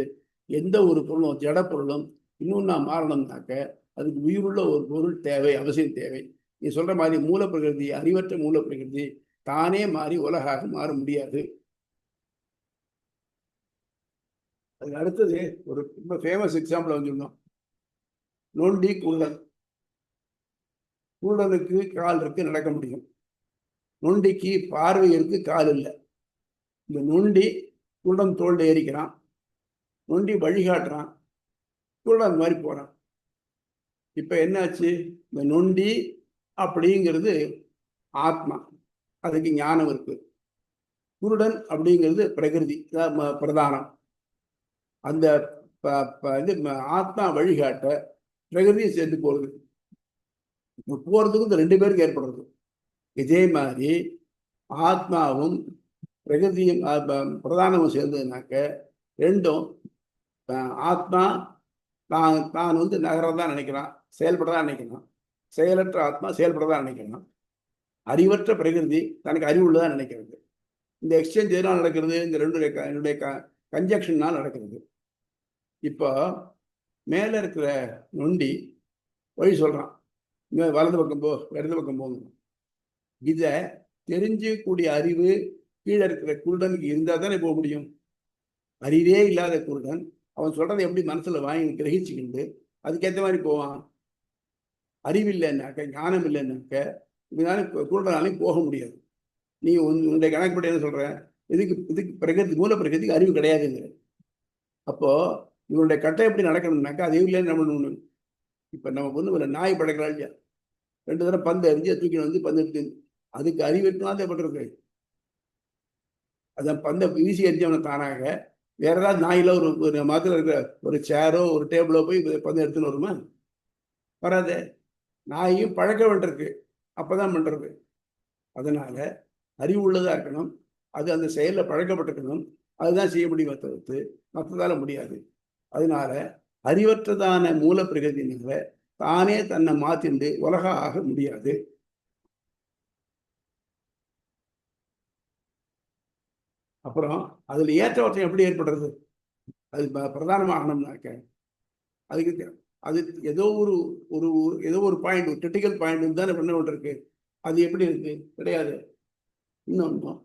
எந்த ஒரு பொருளும் ஜட பொருளும் இன்னும் நான் மாறணும்னாக்க அதுக்கு உயிருள்ள ஒரு பொருள் தேவை, அவசியம் தேவை. நீ சொல்ற மாதிரி மூலப்பிரகிருதி, அறிவற்ற மூலப்பிரகிருதி தானே மாறி உலகாக மாற முடியாது. அதுக்கு அடுத்தது ஒரு ரொம்ப ஃபேமஸ் எக்ஸாம்பிள் வந்துருந்தோம், நொண்டி குள்ளன். குள்ளனுக்கு கால் இருக்கு, நடக்க முடியும். நொண்டிக்கு பார்வை இருக்கு, கால் இல்லை. இந்த நொண்டி குள்ளன் தோல்ல ஏறிக்கிறான், நொண்டி வழிகாட்டுறான், குள்ளன் மாதிரி போறான். இப்ப என்னாச்சு? இந்த நொண்டி அப்படிங்கிறது ஆத்மா, அதுக்கு ஞானம் இருக்கு. குருடன் அப்படிங்கிறது பிரகிருதி, பிரதானம். அந்த ஆத்மா வழிகாட்ட பிரகிருதியை சேர்ந்து போறது, போறதுக்கு இந்த ரெண்டு பேருக்கு ஏற்படுறது. இதே மாதிரி ஆத்மாவும் பிரகிருதியும் பிரதானமும் சேர்ந்ததுனாக்க ரெண்டும், ஆத்மா தான் நகரதான் நினைக்கிறான், செயல்படதான் நினைக்கிறான். செயலற்ற ஆத்மா செயல்படதான் நினைக்கிறான். அறிவற்ற பிரகிருதி தனக்கு அறிவுள்ளதான் நினைக்கிறது. இந்த எக்ஸ்சேஞ்ச் எதனால் நடக்கிறது? இந்த என்னுடைய கன்ஜெக்ஷனால் நடக்கிறது. இப்போ மேல இருக்கிற நொண்டி வழி சொல்றான், வலது பக்கம் போ, இடது பக்கம் போங்க. இதை தெரிஞ்சக்கூடிய அறிவு கீழே இருக்கிற குருடனுக்கு இருந்தால் தானே போக முடியும். அறிவே இல்லாத குருடன் அவன் சொல்றதை எப்படி மனசுல வாங்கி கிரகிச்சுக்கிண்டு அதுக்கேற்ற மாதிரி போவான். அறிவு இல்லைன்னாக்க, ஞானம் இல்லைன்னாக்க இதனால குருடனாலையும் போக முடியாது. நீ உன்னுடைய கணக்குப்படி என்ன சொல்ற, இதுக்கு பிரகிருதி மூல பிரகிருதிக்கு அறிவு கிடையாதுங்கிற. அப்போ இவனுடைய கட்டை எப்படி நடக்கணும்னாக்கா அது இல்லைன்னு நம்ம ஒண்ணு. இப்ப நம்ம ஒண்ணு ஒரு நாய் படைக்கிறா இல்லையா, 2 தடவை பந்து எறிஞ்சு தூக்கி வந்து பந்து எடுத்து, அதுக்கு அறிவு இருக்கணும் தேவைப்படுறது. அதான் பந்தை வீசி எறிஞ்சவனை தானாக வேற ஏதாவது நாயில ஒரு மாதிரி இருக்கிற ஒரு சேரோ ஒரு டேபிளோ போய் பந்து எடுத்துன்னு வருமா? வராது. நாயும் பழக்க வேண்டியிருக்கு, அப்பதான் பண்றது. அதனால அறிவு உள்ளதா இருக்கணும், அது அந்த செயல்ல பழக்கப்பட்டிருக்கணும், அதுதான் செய்ய முடியுமே தவிர்த்து மற்றதால முடியாது. அதனால அறிவற்றதான மூல பிரகிருதினால தானே தன்னை மாத்திண்டு உலக ஆக முடியாது. அப்புறம் அதுல ஏற்றவற்றம் எப்படி ஏற்படுறது? அது பிரதானமாகணும்னாக்க அதுக்கு அது ஏதோ ஒரு ஒரு ஏதோ ஒரு பாயிண்ட், ஒரு கிரிட்டிக்கல் பாயிண்ட் தானே பண்ண வேண்டியிருக்கு. அது எப்படி இருக்கு? கிடையாது. இன்னொன்னும்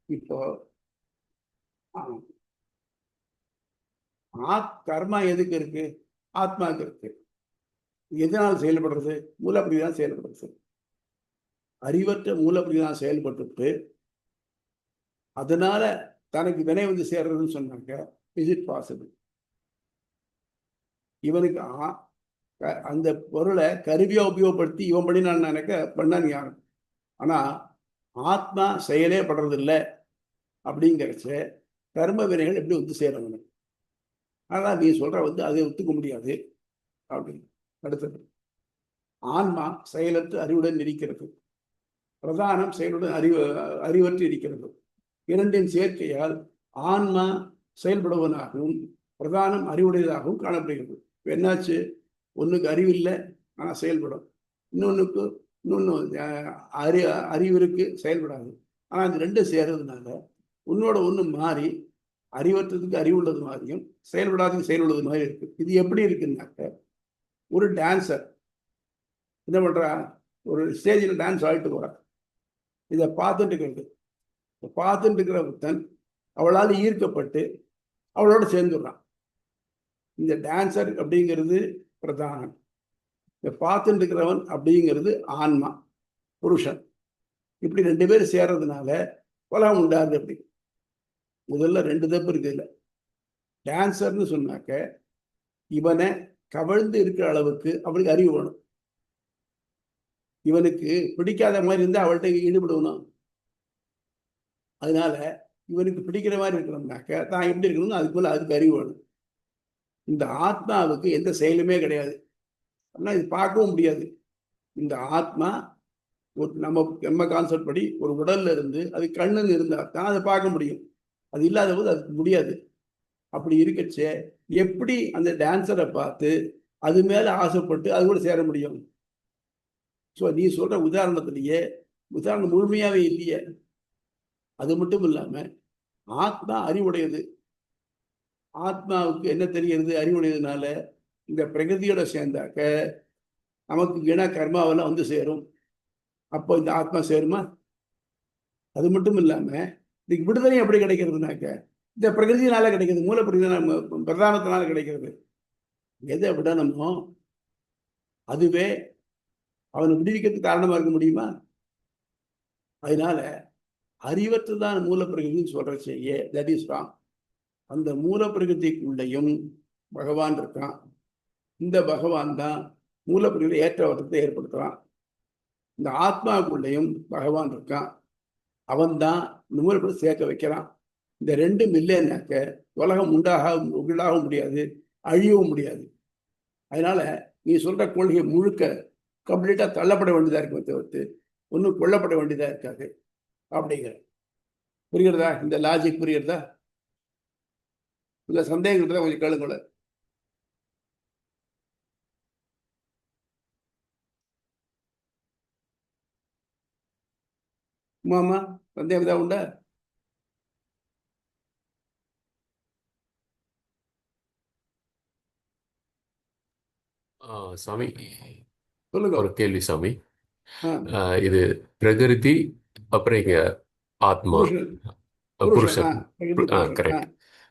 இப்போ கர்மா எதுக்கு இருக்கு? ஆத்மாவுக்கு இருக்கு. எதனால் செயல்படுறது? மூலப்படி தான் செயல்படுறது. அறிவற்ற மூலப்படி தான் செயல்பட்டு அதனால தனக்கு வினை வந்து சேர்றதுன்னு சொன்னாங்க. Is it possible? இவனுக்கு அந்த பொருளை கருவியா உபயோகப்படுத்தி இவன் பண்ணினான்னு நினைக்க பண்ணான்னு யாரும். ஆனா ஆத்மா செயலே படுறது இல்லை அப்படிங்கிறச்ச கர்ம வினைகள் எப்படி வந்து சேரணும்? அதான் நீ சொல்ற வந்து அதை ஒத்துக்க முடியாது அப்படின்னு. அடுத்தது, ஆன்மா செயலற்று அறிவுடன் இருக்கிறது, பிரதானம் செயலுடன் அறிவற்று இருக்கிறது. இரண்டின் சேர்க்கையால் ஆன்மா செயல்படுவதாகவும் பிரதானம் அறிவுடையதாகவும் காணப்படுகிறது. என்னாச்சு? ஒண்ணுக்கு அறிவு இல்லை ஆனா செயல்படும், இன்னொன்னு அறிவு இருக்கு செயல்படாது. ஆனா இந்த ரெண்டும் சேர்றதுனால உன்னோட ஒண்ணு மாறி அறிவற்றதுக்கு அறிவு உள்ளது மாதிரியும் செயல்படாததுக்கு செயல் உள்ளது மாதிரி இருக்கு. இது எப்படி இருக்குன்னாக்க, ஒரு டான்சர் என்ன பண்றா, ஒரு ஸ்டேஜில் டான்ஸ் ஆடிட்டு போறான். இதை பார்த்துட்டு இருக்கிற புத்தன் அவளால் ஈர்க்கப்பட்டு அவளோட சேர்ந்துடுறான். இந்த டான்சர் அப்படிங்கிறது பிரதானம், இந்த பார்த்துட்டு இருக்கிறவன் அப்படிங்கிறது ஆன்மா, புருஷன். இப்படி 2 பேரும் சேர்றதுனால உலகம் உண்டாது. அப்படி முதல்ல 2 தப்பு இருக்கு இல்லை. டான்சர்னு சொன்னாக்க இவனை கவிழ்ந்து இருக்கிற அளவுக்கு அவனுக்கு அறிவு வேணும். இவனுக்கு பிடிக்காத மாதிரி இருந்தால் அவள்கிட்ட ஈடுபடணும். அதனால இவனுக்கு பிடிக்கிற மாதிரி இருக்கணும்னாக்க தான் எப்படி இருக்கணும்னு அதுக்கு அறிவு வேணும். இந்த ஆத்மாவுக்கு எந்த செயலுமே கிடையாது, ஆனால் இது பார்க்கவும் முடியாது. இந்த ஆத்மா நம்ம கான்செப்ட் படி ஒரு உடல்ல இருந்து அது கண்ணுன்னு இருந்தா தான் அதை பார்க்க முடியும். அது இல்லாத போது அதுக்கு முடியாது. அப்படி இருக்கச்சே எப்படி அந்த டான்ஸரை பார்த்து அது மேல ஆசைப்பட்டு அது கூட சேர முடியும்? ஸோ நீ சொல்ற உதாரணம் முழுமையாவே இல்லையே. அது மட்டும் இல்லாம ஆத்மா அறிவுடையது. ஆத்மாவுக்கு என்ன தெரிகிறது? அறிவுடையதுனால இந்த பிரகிருதியோட சேர்ந்தாக்க நமக்கு வீணா கர்மாவெல்லாம் வந்து சேரும். அப்போ இந்த ஆத்மா சேருமா? அது மட்டும் இல்லாம இதுக்கு விடுதலை எப்படி கிடைக்கிறதுனாக்க இந்த பிரகிருதினால கிடைக்கிறது, மூல பிரகிருதி பிரதானத்தினால கிடைக்கிறது. எதை விடணுமோ அதுவே அவனை விடுவிக்கிறதுக்கு காரணமா இருக்க முடியுமா? அதனால அறிவற்றுதான் மூல பிரகிருதின்னு சொல்ற செய்ய தட் இஸ் ராங். அந்த மூல பிரகிருதிக்குள்ளேயும் பகவான் இருக்கான். இந்த பகவான் தான் மூல பிரகிருதி ஏற்றவற்றத்தை ஏற்படுத்துறான். இந்த ஆத்மாவுக்குள்ளேயும் பகவான் இருக்கான், அவன் தான் இந்த மூல பிரகிருதி சேர்க்க வைக்கிறான். இந்த ரெண்டும் இல்லைன்னாக்க உலகம் உண்டாக முடியாது, அழியவும் முடியாது. அதனால நீ சொல்ற கொள்கை முழுக்க கம்ப்ளீட்டா தள்ளப்பட வேண்டியதா இருக்கும் தவிர்த்து ஒன்றும் கொல்லப்பட வேண்டியதா இருக்காது அப்படிங்கிற. புரிகிறதா? இந்த லாஜிக் புரிகிறதா? இல்ல சந்தேகங்கள் தான் கொஞ்சம் கேளுங்கள. ஆமா, சந்தேகம் தான் உண்டா? சாமி, சொல்லுங்க. ஒரு கேள்வி சாமி. ஆ, இது பிரகிருதி, அப்புறம் இங்க ஆத்மா, புருஷன். புருஷன். பிரகிருதி புருஷன். கரெக்ட்.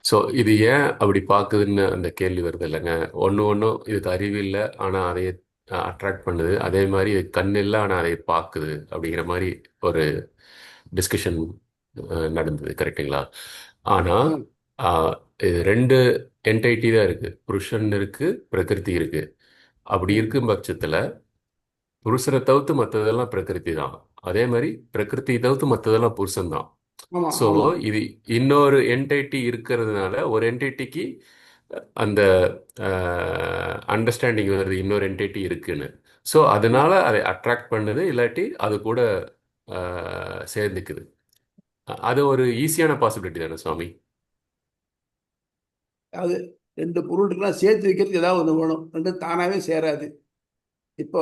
ஸோ இது ஏன் அப்படி பார்க்குதுன்னு அந்த கேள்வி வருது இல்லைங்க. ஒன்றும் இதுக்கு அறிவு இல்லை, ஆனால் அதை அட்ராக்ட் பண்ணுது. அதே மாதிரி இது கண் இல்லை, ஆனால் அதை பார்க்குது. அப்படிங்கிற மாதிரி ஒரு டிஸ்கஷன் நடந்தது, கரெக்டுங்களா? ஆனால் ம். இது ரெண்டு என்டைட்டி தான் இருக்கு. புருஷன் இருக்கு, பிரகிருதி இருக்கு. அப்படி ம். இருக்கும் பட்சத்தில் புருஷனை தவிர்த்து மற்றதெல்லாம் பிரகிருதி தான். அதே மாதிரி பிரகிருதி தவிர்த்து மற்றதெல்லாம் புருஷன் தான். ஆமா ஸோ ஆமா இது இன்னொரு என்டைட்டி இருக்கிறதுனால ஒரு என்டைட்டிக்கு அந்த அண்டர்ஸ்டாண்டிங் வருது இன்னொரு என்டைட்டி இருக்குன்னு. ஸோ அதனால அதை அட்ராக்ட் பண்ணுது, இல்லாட்டி அது கூட சேர்ந்துக்குது. அது ஒரு ஈஸியான பாசிபிலிட்டி தானே சுவாமி? அது ரெண்டு பொருள் இருக்குன்னா சேர்த்து வைக்கிறதுக்கு ஏதாவது ஒன்று வேணும். ரெண்டும் தானாகவே சேராது. இப்போ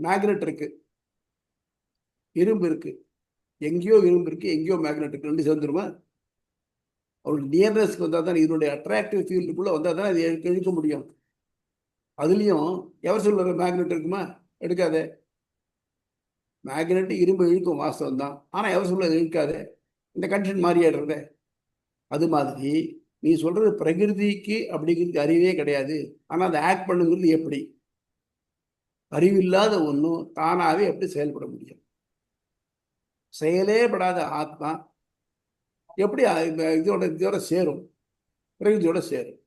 மேக்னெட் இருக்கு, இரும்பு இருக்கு. எங்கேயோ இரும்பு இருக்கு, எங்கேயோ மேக்னெட் இருக்கு. ரெண்டு சேர்ந்துருமா? அவருடைய நியர்னஸ்க்கு வந்தால் தான், இதனுடைய அட்ராக்டிவ் ஃபீல்டுக்குள்ளே வந்தால் தான் அது இழுக்க முடியும். அதுலேயும் எவர் சொல்லுற மேக்னெட் இருக்குமா? எடுக்காதே. மேக்னெட் இரும்பு இழுக்கும், வாஸ்தவம் தான். ஆனால் எவர் சொல்ல இழுக்காதே. இந்த கண்டிஷன் மாறியாடுறதே. அது மாதிரி நீ சொல்றது பிரகிருதிக்கு அப்படிங்கிறது அறிவே கிடையாது. ஆனால் அதை ஆக்ட் பண்ணுங்கிறது எப்படி? அறிவில்லாத ஒன்றும் தானாகவே எப்படி செயல்பட முடியும்? செயலே படாத ஆத்மா எப்படி இதோட சேரும்? பிரகிருதியோட சேரும்.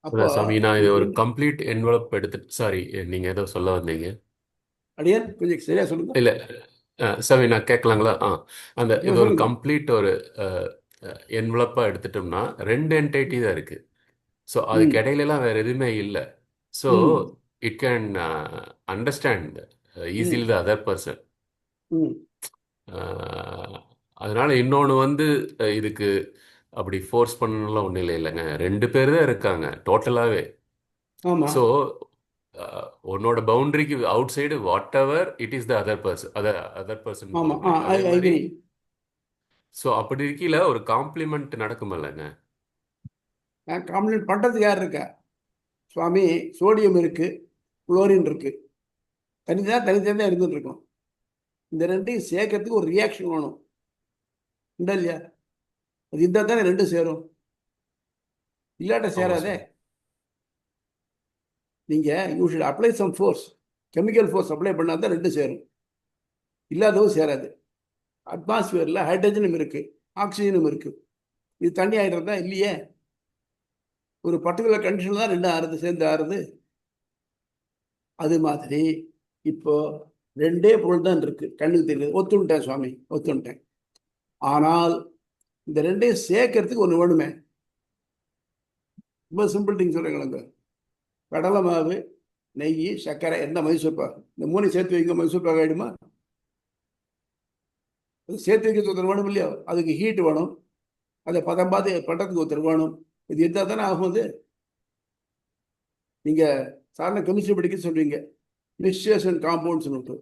அப்போ அதான் சாமி, நான் இது ஒரு கம்ப்ளீட் என்வலப் எடுத்துட்டு, சாரி, நீங்க ஏதோ சொல்ல வந்தீங்க. அடியான் கொஞ்சம் சரியா சொல்லுங்க. இல்ல, சாமி நான் கேட்கலாங்களா? அந்த இது ஒரு சொல்லுங்க. கம்ப்ளீட் ஒரு என்வலப்பா எடுத்துட்டோம்னா ரெண்டு என்டைட்டி தான் இருக்கு. ஸோ அதுக்கு ம் இடையிலலாம் வேற எதுவுமே இல்லை. ஸோ ம் இட் கேன் அண்டர்ஸ்டாண்ட் ஈஸிலி ம் த அதர் பர்சன். ம் அதனால இன்னொன்று வந்து இதுக்கு அப்படி ஃபோர்ஸ் பண்ணலாம் ஒன்றும் இல்லை இல்லைங்க. ரெண்டு பேர் தான் இருக்காங்க டோட்டலாகவே. ஆமா ஸோ உன்னோட பவுண்டரிக்கு outside whatever it is the other person ஆமா பவுண்டரி. ஐ அதே மாதிரி அக்ரி. ஸோ அப்படி இருக்கீல ஒரு காம்ப்ளிமெண்ட் நடக்குமில்லங்க. காம்ப்ளிமெண்ட் பண்றதுக்கு யார் இருக்கா? சுவாமி, சோடியம் இருக்கு, குளோரின் இருக்கு. தனித்தனியாக இருந்துட்டு இருக்கோம். இந்த ரெண்டையும் சேர்க்கறதுக்கு ஒரு ரியாக்ஷன் வேணும், உண்டா இல்லையா? அது இருந்தால் தானே ரெண்டும் சேரும். இல்லாட்ட ஆமாம் சேராதே. சார். நீங்க you should apply some force, chemical force apply பண்ணால் தான் ரெண்டும் சேரும். இல்லாதவும் சேராது. அட்மாஸ்பியர்ல ஹைட்ரஜனும் இருக்கு, ஆக்சிஜனும் இருக்கு. இது தண்ணி ஆயிடுறதா இல்லையே. ஒரு பர்டிகுலர் கண்டிஷன் தான் ரெண்டும் ஆறுது, சேர்ந்து ஆறுது. அது மாதிரி இப்போ ரெண்டே பொருள் தான் இருக்கு, கண்ணுக்கு தெரியுது. ஒத்துன்ட்டேன் சுவாமி, ஒத்துன்ட்டேன். ஆனால் இந்த ரெண்டையும் சேர்க்கறதுக்கு ஒன்று வேணுமே. ரொம்ப சிம்பிள் திங் சொல்றீங்களங்க. கடலை மாவு, நெய், சர்க்கரை, என்ன மைசூர் பாகு, இந்த மூணு சேர்த்து வைங்க, மைசூர் பாகு ஆயிடுமா? அது சேர்த்து வைக்கிறது ஒருத்தர் வேணும் இல்லையா? அதுக்கு ஹீட் வேணும், அதை பதம் பார்த்து பண்ணுறதுக்கு ஒருத்தர் வேணும். இது இருந்தால் தானே ஆகும். அது நீங்க சாதாரண கெமிஸ்ட்ரி படிக்க சொல்றீங்க, மிக்சர்ஸ் அண்ட் காம்பவுண்ட்ஸ்.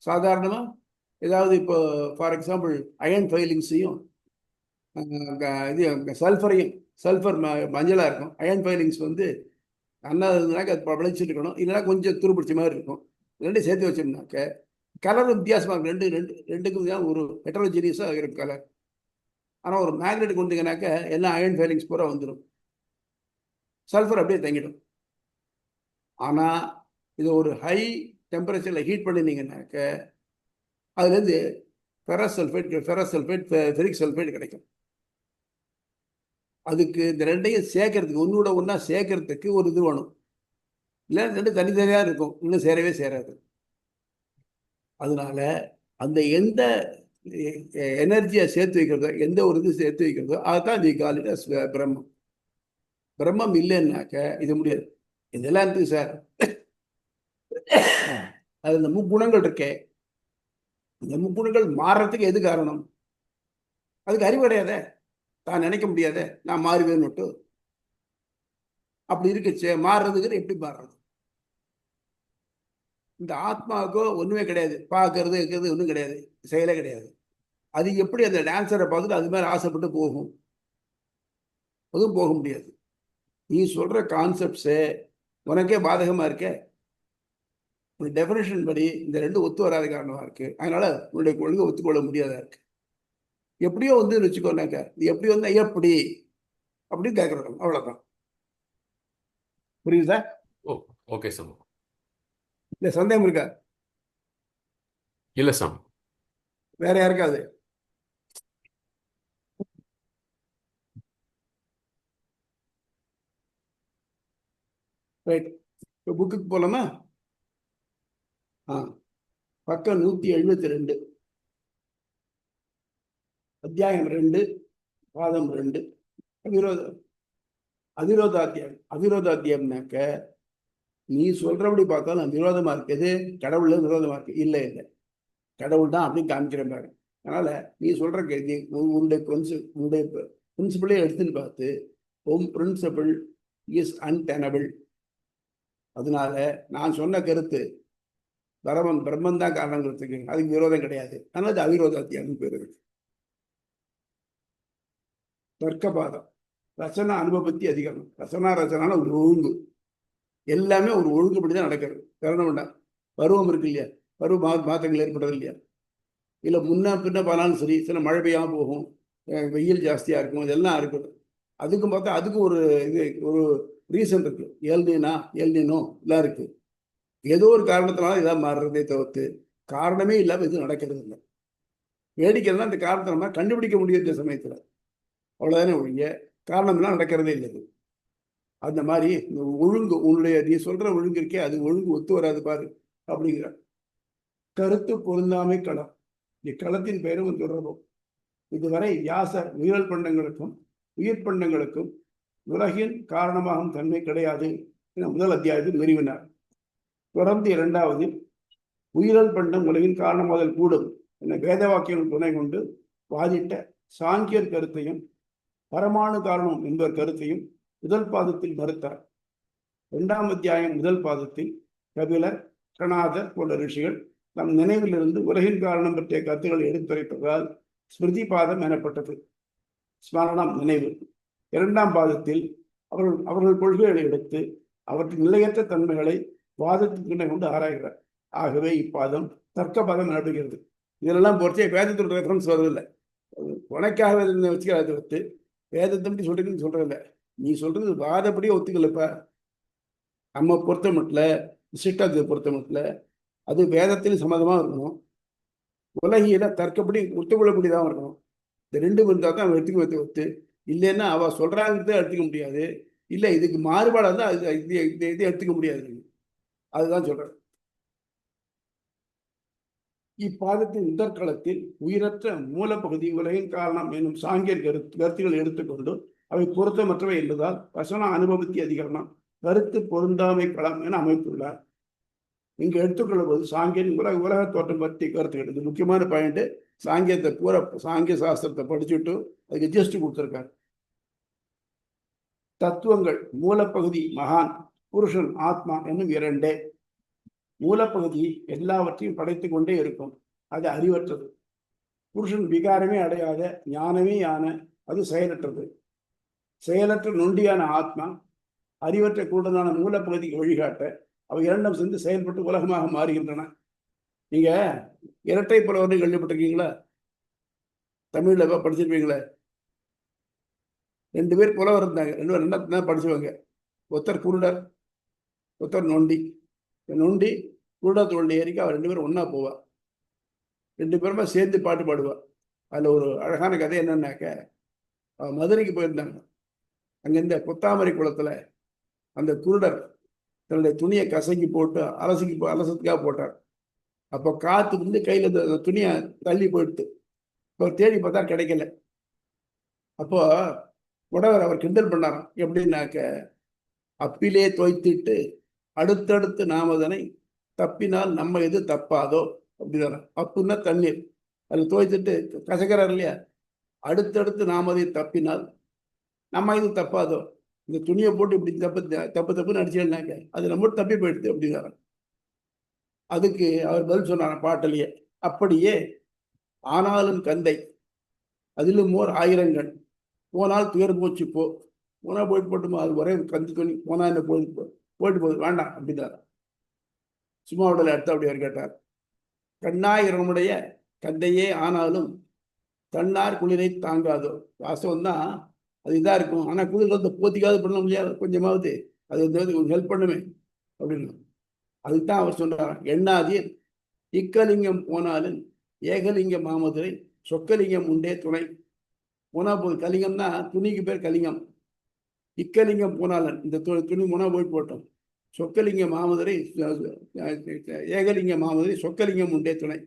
சாதாரணமா ஏதாவது இப்போ ஃபார் எக்ஸாம்பிள் அயன் ஃபைலிங்ஸையும் இது சல்ஃபர் மஞ்சளாக இருக்கும். அயன் ஃபைலிங்ஸ் வந்து அண்ணா இருந்ததுனாக்க அது விளைச்சிட்டு இருக்கணும், இல்லைன்னா கொஞ்சம் துருபிடிச்ச மாதிரி இருக்கும். ரெண்டும் சேர்த்து வச்சோம்னாக்க கலர் வித்தியாசமாக இருக்கும். ரெண்டுக்கும் தான் ஒரு ஹெட்ரோஜீனியஸாக இருக்கும் கலர். ஆனால் ஒரு மேக்னெட் கொண்டீங்கன்னாக்க எல்லாம் அயன் ஃபைலிங்ஸ் பூரா வந்துடும், சல்ஃபர் அப்படியே தங்கிடும். ஆனால் இது ஒரு ஹை டெம்பரேச்சரில் ஹீட் பண்ணினீங்கன்னாக்க அதுலேருந்து ஃபெரஸ் சல்ஃபேட், ஃபெரிக் சல்ஃபேட் கிடைக்கும். அதுக்கு இந்த ரெண்டையும் சேர்க்கறதுக்கு, ஒன்னோட ஒன்றா சேர்க்கறதுக்கு ஒரு இது வேணும். இல்லை ரெண்டு தனித்தனியாக இருக்கும், இன்னும் சேரவே சேராது. அதனால அந்த எந்த எனர்ஜியை சேர்த்து வைக்கிறதோ, எந்த ஒரு இது சேர்த்து வைக்கிறதோ அதுதான் வி கால் இட் அஸ் பிரம்மம். பிரம்மம் இல்லைன்னாக்க இது முடியாது. இதெல்லாம் இருக்கு சார். அது இந்த முக்குணங்கள் இருக்கே, இந்த முக்குணங்கள் மாறுறதுக்கு எது காரணம்? அதுக்கு அறிவு கிடையாதே, தான் நினைக்க முடியாதே நான் மாறுவேன்னு. அப்படி இருக்குச்சு, மாறுறதுக்கு எப்படி மாறுறது? இந்த ஆத்மாவுக்கோ ஒண்ணுமே கிடையாது, பார்க்கறது இருக்கிறது ஒன்றும் கிடையாது, செயலே கிடையாது. அது எப்படி அந்த டான்ஸரை பார்த்துட்டு அது மாதிரி ஆசைப்பட்டு போகும்? அதுவும் போக முடியாது. நீ சொல்ற கான்செப்ட்ஸு உனக்கே பாதகமா இருக்க. ஒரு டெஃபினேஷன் படி இந்த ரெண்டும் ஒத்து வராத காரணமா இருக்கு. அதனால உன்னுடைய கொள்கை ஒத்துக்கொள்ள முடியாதா இருக்கு. எப்படியோ வந்து வச்சுக்கோனாக்க இது எப்படி வந்தா எப்படி அப்படின்னு கேட்கறோம், அவ்வளவுதான். புரியுதா? ஓ ஓகே சாமி. இல்ல சந்தேகம் இருக்கா? இல்லை சாமி. வேற யாருக்காவது? ரைட், இப்போ புக்குக்கு போலாமா? பக்கம் 172, அத்தியாயம் 2, பாதம் 2. அவிரோதாத்தியம்னாக்க நீ சொல்றபடி பார்த்தாலும் விரோதமா இருக்குது, கடவுள்ல விரோதமா இருக்கு. இல்லை இல்லை, கடவுள் தான் அப்படின்னு காமிக்கிற பாரு. அதனால நீ சொல்ற கேள்வி உன்னுடைய பிரின்சிபிளே எடுத்துன்னு பார்த்து பிரின்சிபிள் இஸ் அன்டெனபிள். அதனால நான் சொன்ன கருத்து பிரம்மன் தான் காரணங்கிறதுக்கு அதுக்கு விரோதம் கிடையாது. ஆனால் அது அவிரோதாத்தியம் பேர் இருக்கு. தர்க்கபாதம், ரசனா அனுபவத்தி அதிகரணம். ரசனான ஒரு ஒழுங்கு, எல்லாமே ஒரு ஒழுங்குபடிதான் நடக்கிறது. காரணம் வேண்டாம், பருவம் இருக்கு இல்லையா, பருவ மாற்றங்கள் ஏற்படுறது இல்லையா, இல்லை முன்ன பின்ன போனாலும் சரி, சில மழை பெய்யாம போகும், வெயில் ஜாஸ்தியா இருக்கும், இதெல்லாம் இருக்குது. அதுக்கும் பார்த்தா அதுக்கு ஒரு ஒரு ரீசன் இருக்கு. எல்னினோ எல்லாம் இருக்கு. ஏதோ ஒரு காரணத்தினால இதான் மாறுறதே தவிர்த்து காரணமே இல்லாம எதுவும் நடக்கிறது இல்லை. வேடிக்கைதான் இந்த காரணத்தை நம்ம கண்டுபிடிக்க முடியும் இந்த சமயத்துல, அவ்வளவுதானே ஒழிய காரணம் எல்லாம் நடக்கிறதே இல்லை. அந்த மாதிரி இந்த ஒழுங்கு, உன்னுடைய நீ சொல்ற ஒழுங்கு இருக்கே, அது ஒழுங்கு ஒத்து வராது பாரு அப்படிங்கிற கருத்து பொருந்தாமை களம். இக்களத்தின் பெயரும் தொடர்பும். இதுவரை வியாசர் உயிரல் பண்டங்களுக்கும் உயிர் பண்டங்களுக்கும் உலகின் காரணமாகும் தன்மை கிடையாது என முதல் அத்தியாயத்தில் நிறுவினார். தொடர்ந்து இரண்டாவது உயிரல் பண்டம் உலகின் காரணமாதல் கூடும் என வேத வாக்கியங்கள் துணை கொண்டு வாதிட்ட சாங்கியர் கருத்தையும் பரமாணு காரணம் என்பவர் கருத்தையும் முதல் பாதத்தில் மறுத்தார். 2ஆம் அத்தியாயம் முதல் பாதத்தில் கபிலர், கணாதர் போன்ற ரிஷிகள் நம் நினைவிலிருந்து உலகின் காரணம் பற்றிய கருத்துக்களை எடுத்துரைப்பதால் ஸ்மிருதி பாதம் எனப்பட்டது. ஸ்மரணம், நினைவு. 2ஆம் பாதத்தில் அவர்கள் கொள்கைகளை எடுத்து அவற்றின் நிலையற்ற தன்மைகளை வாதத்தின் துணை கொண்டு ஆராய்கிறார். ஆகவே இப்பாதம் தர்க்க பாதம் எனப்படுகிறது. இதெல்லாம் பொறுத்தே வேதத்தோட ரெஃபரன்ஸ் வருதில்லை, உனக்காக வச்சுக்கிறாத வச்சு வேதத்தை பற்றி சொல்றீங்கன்னு சொல்றதில்லை. நீ சொல்றது வாதப்படியே ஒத்துக்கலப்பா. நம்ம பொறுத்த மட்டும் சிஷ்டத்தை பொறுத்த மட்டும் அது வேதத்திலும் சம்மதமாக இருக்கணும், உலகில தர்க்கப்படி ஒத்துக்கொள்ளக்கூடியதாக இருக்கணும். இந்த ரெண்டும் இருந்தால் தான் அவன் எடுத்துக்க ஒத்து. இல்லைன்னா அவள் சொல்றாங்கிறத எடுத்துக்க முடியாது, இல்லை இதுக்கு மாறுபாடாக தான் இது எடுத்துக்க முடியாது. அதுதான் சொல்றேன். இப்பாதத்தின் முதற்களத்தில் உயிரற்ற மூலப்பகுதி உலகின் காரணம் என்னும் சாங்கியர் கருத்துக்கள் எடுத்துக்கொண்டு அவை பொருத்தமற்றவை என்பதால் வசன அனுபவத்தி அதிகரணம் கருத்து பொருந்தாமை களம் என அமைத்துள்ளார். இங்கு எடுத்துக்கொள்ளும் போது சாங்கியன் உலக தோற்றம் பற்றி கருத்துக்கள், இது முக்கியமான பாயிண்ட். சாங்கியத்தை பூரா சாங்கிய சாஸ்திரத்தை படிச்சுட்டு அதுக்கு ஜஸ்ட் கொடுத்திருக்காரு. தத்துவங்கள் மூலப்பகுதி மகான், புருஷன் ஆத்மா என்னும் இரண்டே. மூலப்பகுதி எல்லாவற்றையும் படைத்து கொண்டே இருக்கும், அது அறிவற்றது. புருஷன் விகாரமே அடையாத ஞானமே யான, அது செயலற்றது. செயலற்ற நொண்டியான ஆத்மா அறிவற்ற கூடனான மூலப்பகுதிக்கு வழிகாட்ட அவை இரண்டும் சேர்ந்து செயல்பட்டு உலகமாக மாறுகின்றன. நீங்க இரட்டை புலவர்கள் கேள்விப்பட்டிருக்கீங்களா? தமிழ்ல படிச்சிருப்பீங்களே. 2 பேர் புலவர் இருந்தாங்க, 2 பேர் என்ன படிச்சுவாங்க. ஒருத்தர் குருடர், ஒருத்தர் நொண்டி. நொண்டி குருடா தோண்டி ஏறிக்க அவர் 2 பேரும் ஒன்னா போவா, 2 பேருமே சேர்ந்து பாட்டு பாடுவா. அதுல ஒரு அழகான கதை என்னன்னாக்க, மதுரைக்கு போயிருந்தாங்க. அங்க இந்த கொத்தாமரை குளத்துல அந்த குருடர் தன்னுடைய துணியை கசக்கி போட்டு அலசத்துக்காக போட்டார். அப்போ காத்து வந்து கையில இந்த துணியை தள்ளி போயிடுத்து. இப்போ தேடி பார்த்தா கிடைக்கல. அப்போ உடவர் அவர் கிண்டல் பண்ணாராம். எப்படின்னாக்க, அப்பிலே தோய்த்திட்டு அடுத்தடுத்து நாமதனை தப்பினால் நம்ம எது தப்பாதோ அப்படின்னா. அப்புன்னா தண்ணீர், அதில் தோய்த்துட்டு கசக்கிறார் இல்லையா, அடுத்தடுத்து நாம அதை தப்பினால் நம்ம இது தப்பாதோ. இந்த துணியை போட்டு இப்படி தப்புன்னு அடிச்சேன்னாக்க அது நம்ம தப்பி போயிடுது அப்படின்னாரு. அதுக்கு அவர் பதில் சொன்னார் பாட்டிலேயே, அப்படியே ஆனாலும் கந்தை அதிலும் ஓர் ஆயிரங்கள் போனால் துயர் போச்சு போனா போயிட்டு போட்டுமா, அது ஒரே கந்து துணி போனா என்ன போயிட்டு போகுது வேண்டாம் அப்படின்னாரு. சும்மா உடலை அடுத்த அப்படி அவர் கேட்டார். கண்ணாயிரமுடைய கந்தையே ஆனாலும் தன்னார் குளிரை தாங்காதோ. வாசம் தான் அது இதாக இருக்கும், ஆனால் குளிர் வந்து போத்திக்காது பண்ண முடியாது, கொஞ்சமாவது அது வந்து ஹெல்ப் பண்ணுமே அப்படின்னு. அதுதான் அவர் சொல்றார், எண்ணாதீர் இக்கலிங்கம் போனாலும் ஏகலிங்கம் மாமதுரை சொக்கலிங்கம் உண்டே துணை. போனா போது கலிங்கம்னா துணிக்கு பேர் கலிங்கம். இக்கலிங்கம் போனாலும் இந்த துணி போனா போய் போட்டோம். சொக்கலிங்க மாமதுரை ஏகலிங்க மாமதுரை சொக்கலிங்கம் உண்டே துணை.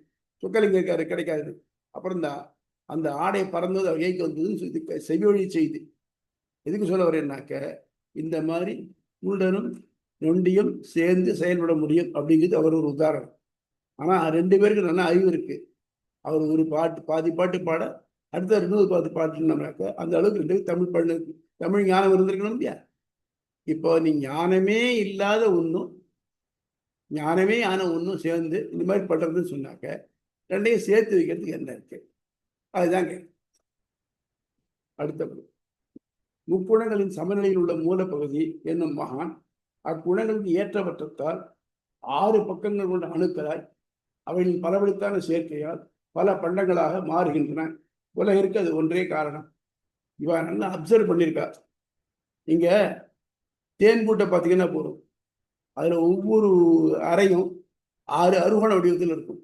சொக்கலிங்கம் இருக்காரு, கிடைக்காது. அப்புறம் தான் அந்த ஆடை பறந்தது கைக்கு வந்தது செவியொழி செய்து. எதுக்கு சொல்ல வரேன்னாக்க, இந்த மாதிரி குருடனும் நொண்டியும் சேர்ந்து செயல்பட முடியும் அப்படிங்கிறது அவர் ஒரு உதாரணம். ஆனால் 2 பேருக்கு நல்ல அறிவு இருக்கு. அவர் ஒரு பாட்டு பாதி பாட்டு பாட அடுத்த 2 பாட்டுனாக்க அந்த அளவுக்கு 2 தமிழ் பண்ணு தமிழ் ஞானம் இருந்திருக்கணும் இல்லையா? இப்போ நீ ஞானமே இல்லாத ஒன்றும் ஞானமே ஆன ஒன்றும் சேர்ந்து இந்த மாதிரி பண்றதுன்னு சொன்னாக்க 2ஐயும் சேர்த்து வைக்கிறதுக்கு என்ன இருக்கு? அதுதான் அடுத்த முக்குணங்களின் சமநிலையில் உள்ள மூலப்பகுதி என்னும் மகான் அக்குணங்களுக்கு ஏற்றவற்றத்தால் 6 பக்கங்கள் கொண்ட அணுக்களாய் அவைகளின் பலவழித்தான சேர்க்கையால் பல பண்டங்களாக மாறுகின்றன. உலகிற்கு அது ஒன்றே காரணம். இவன் நல்லா அப்சர்வ் பண்ணியிருக்கார். நீங்க தேன் கூட்டை பார்த்தீங்கன்னா போதும், அதுல ஒவ்வொரு அறையும் 6 அறுகோண வடிவத்தில் இருக்கும்.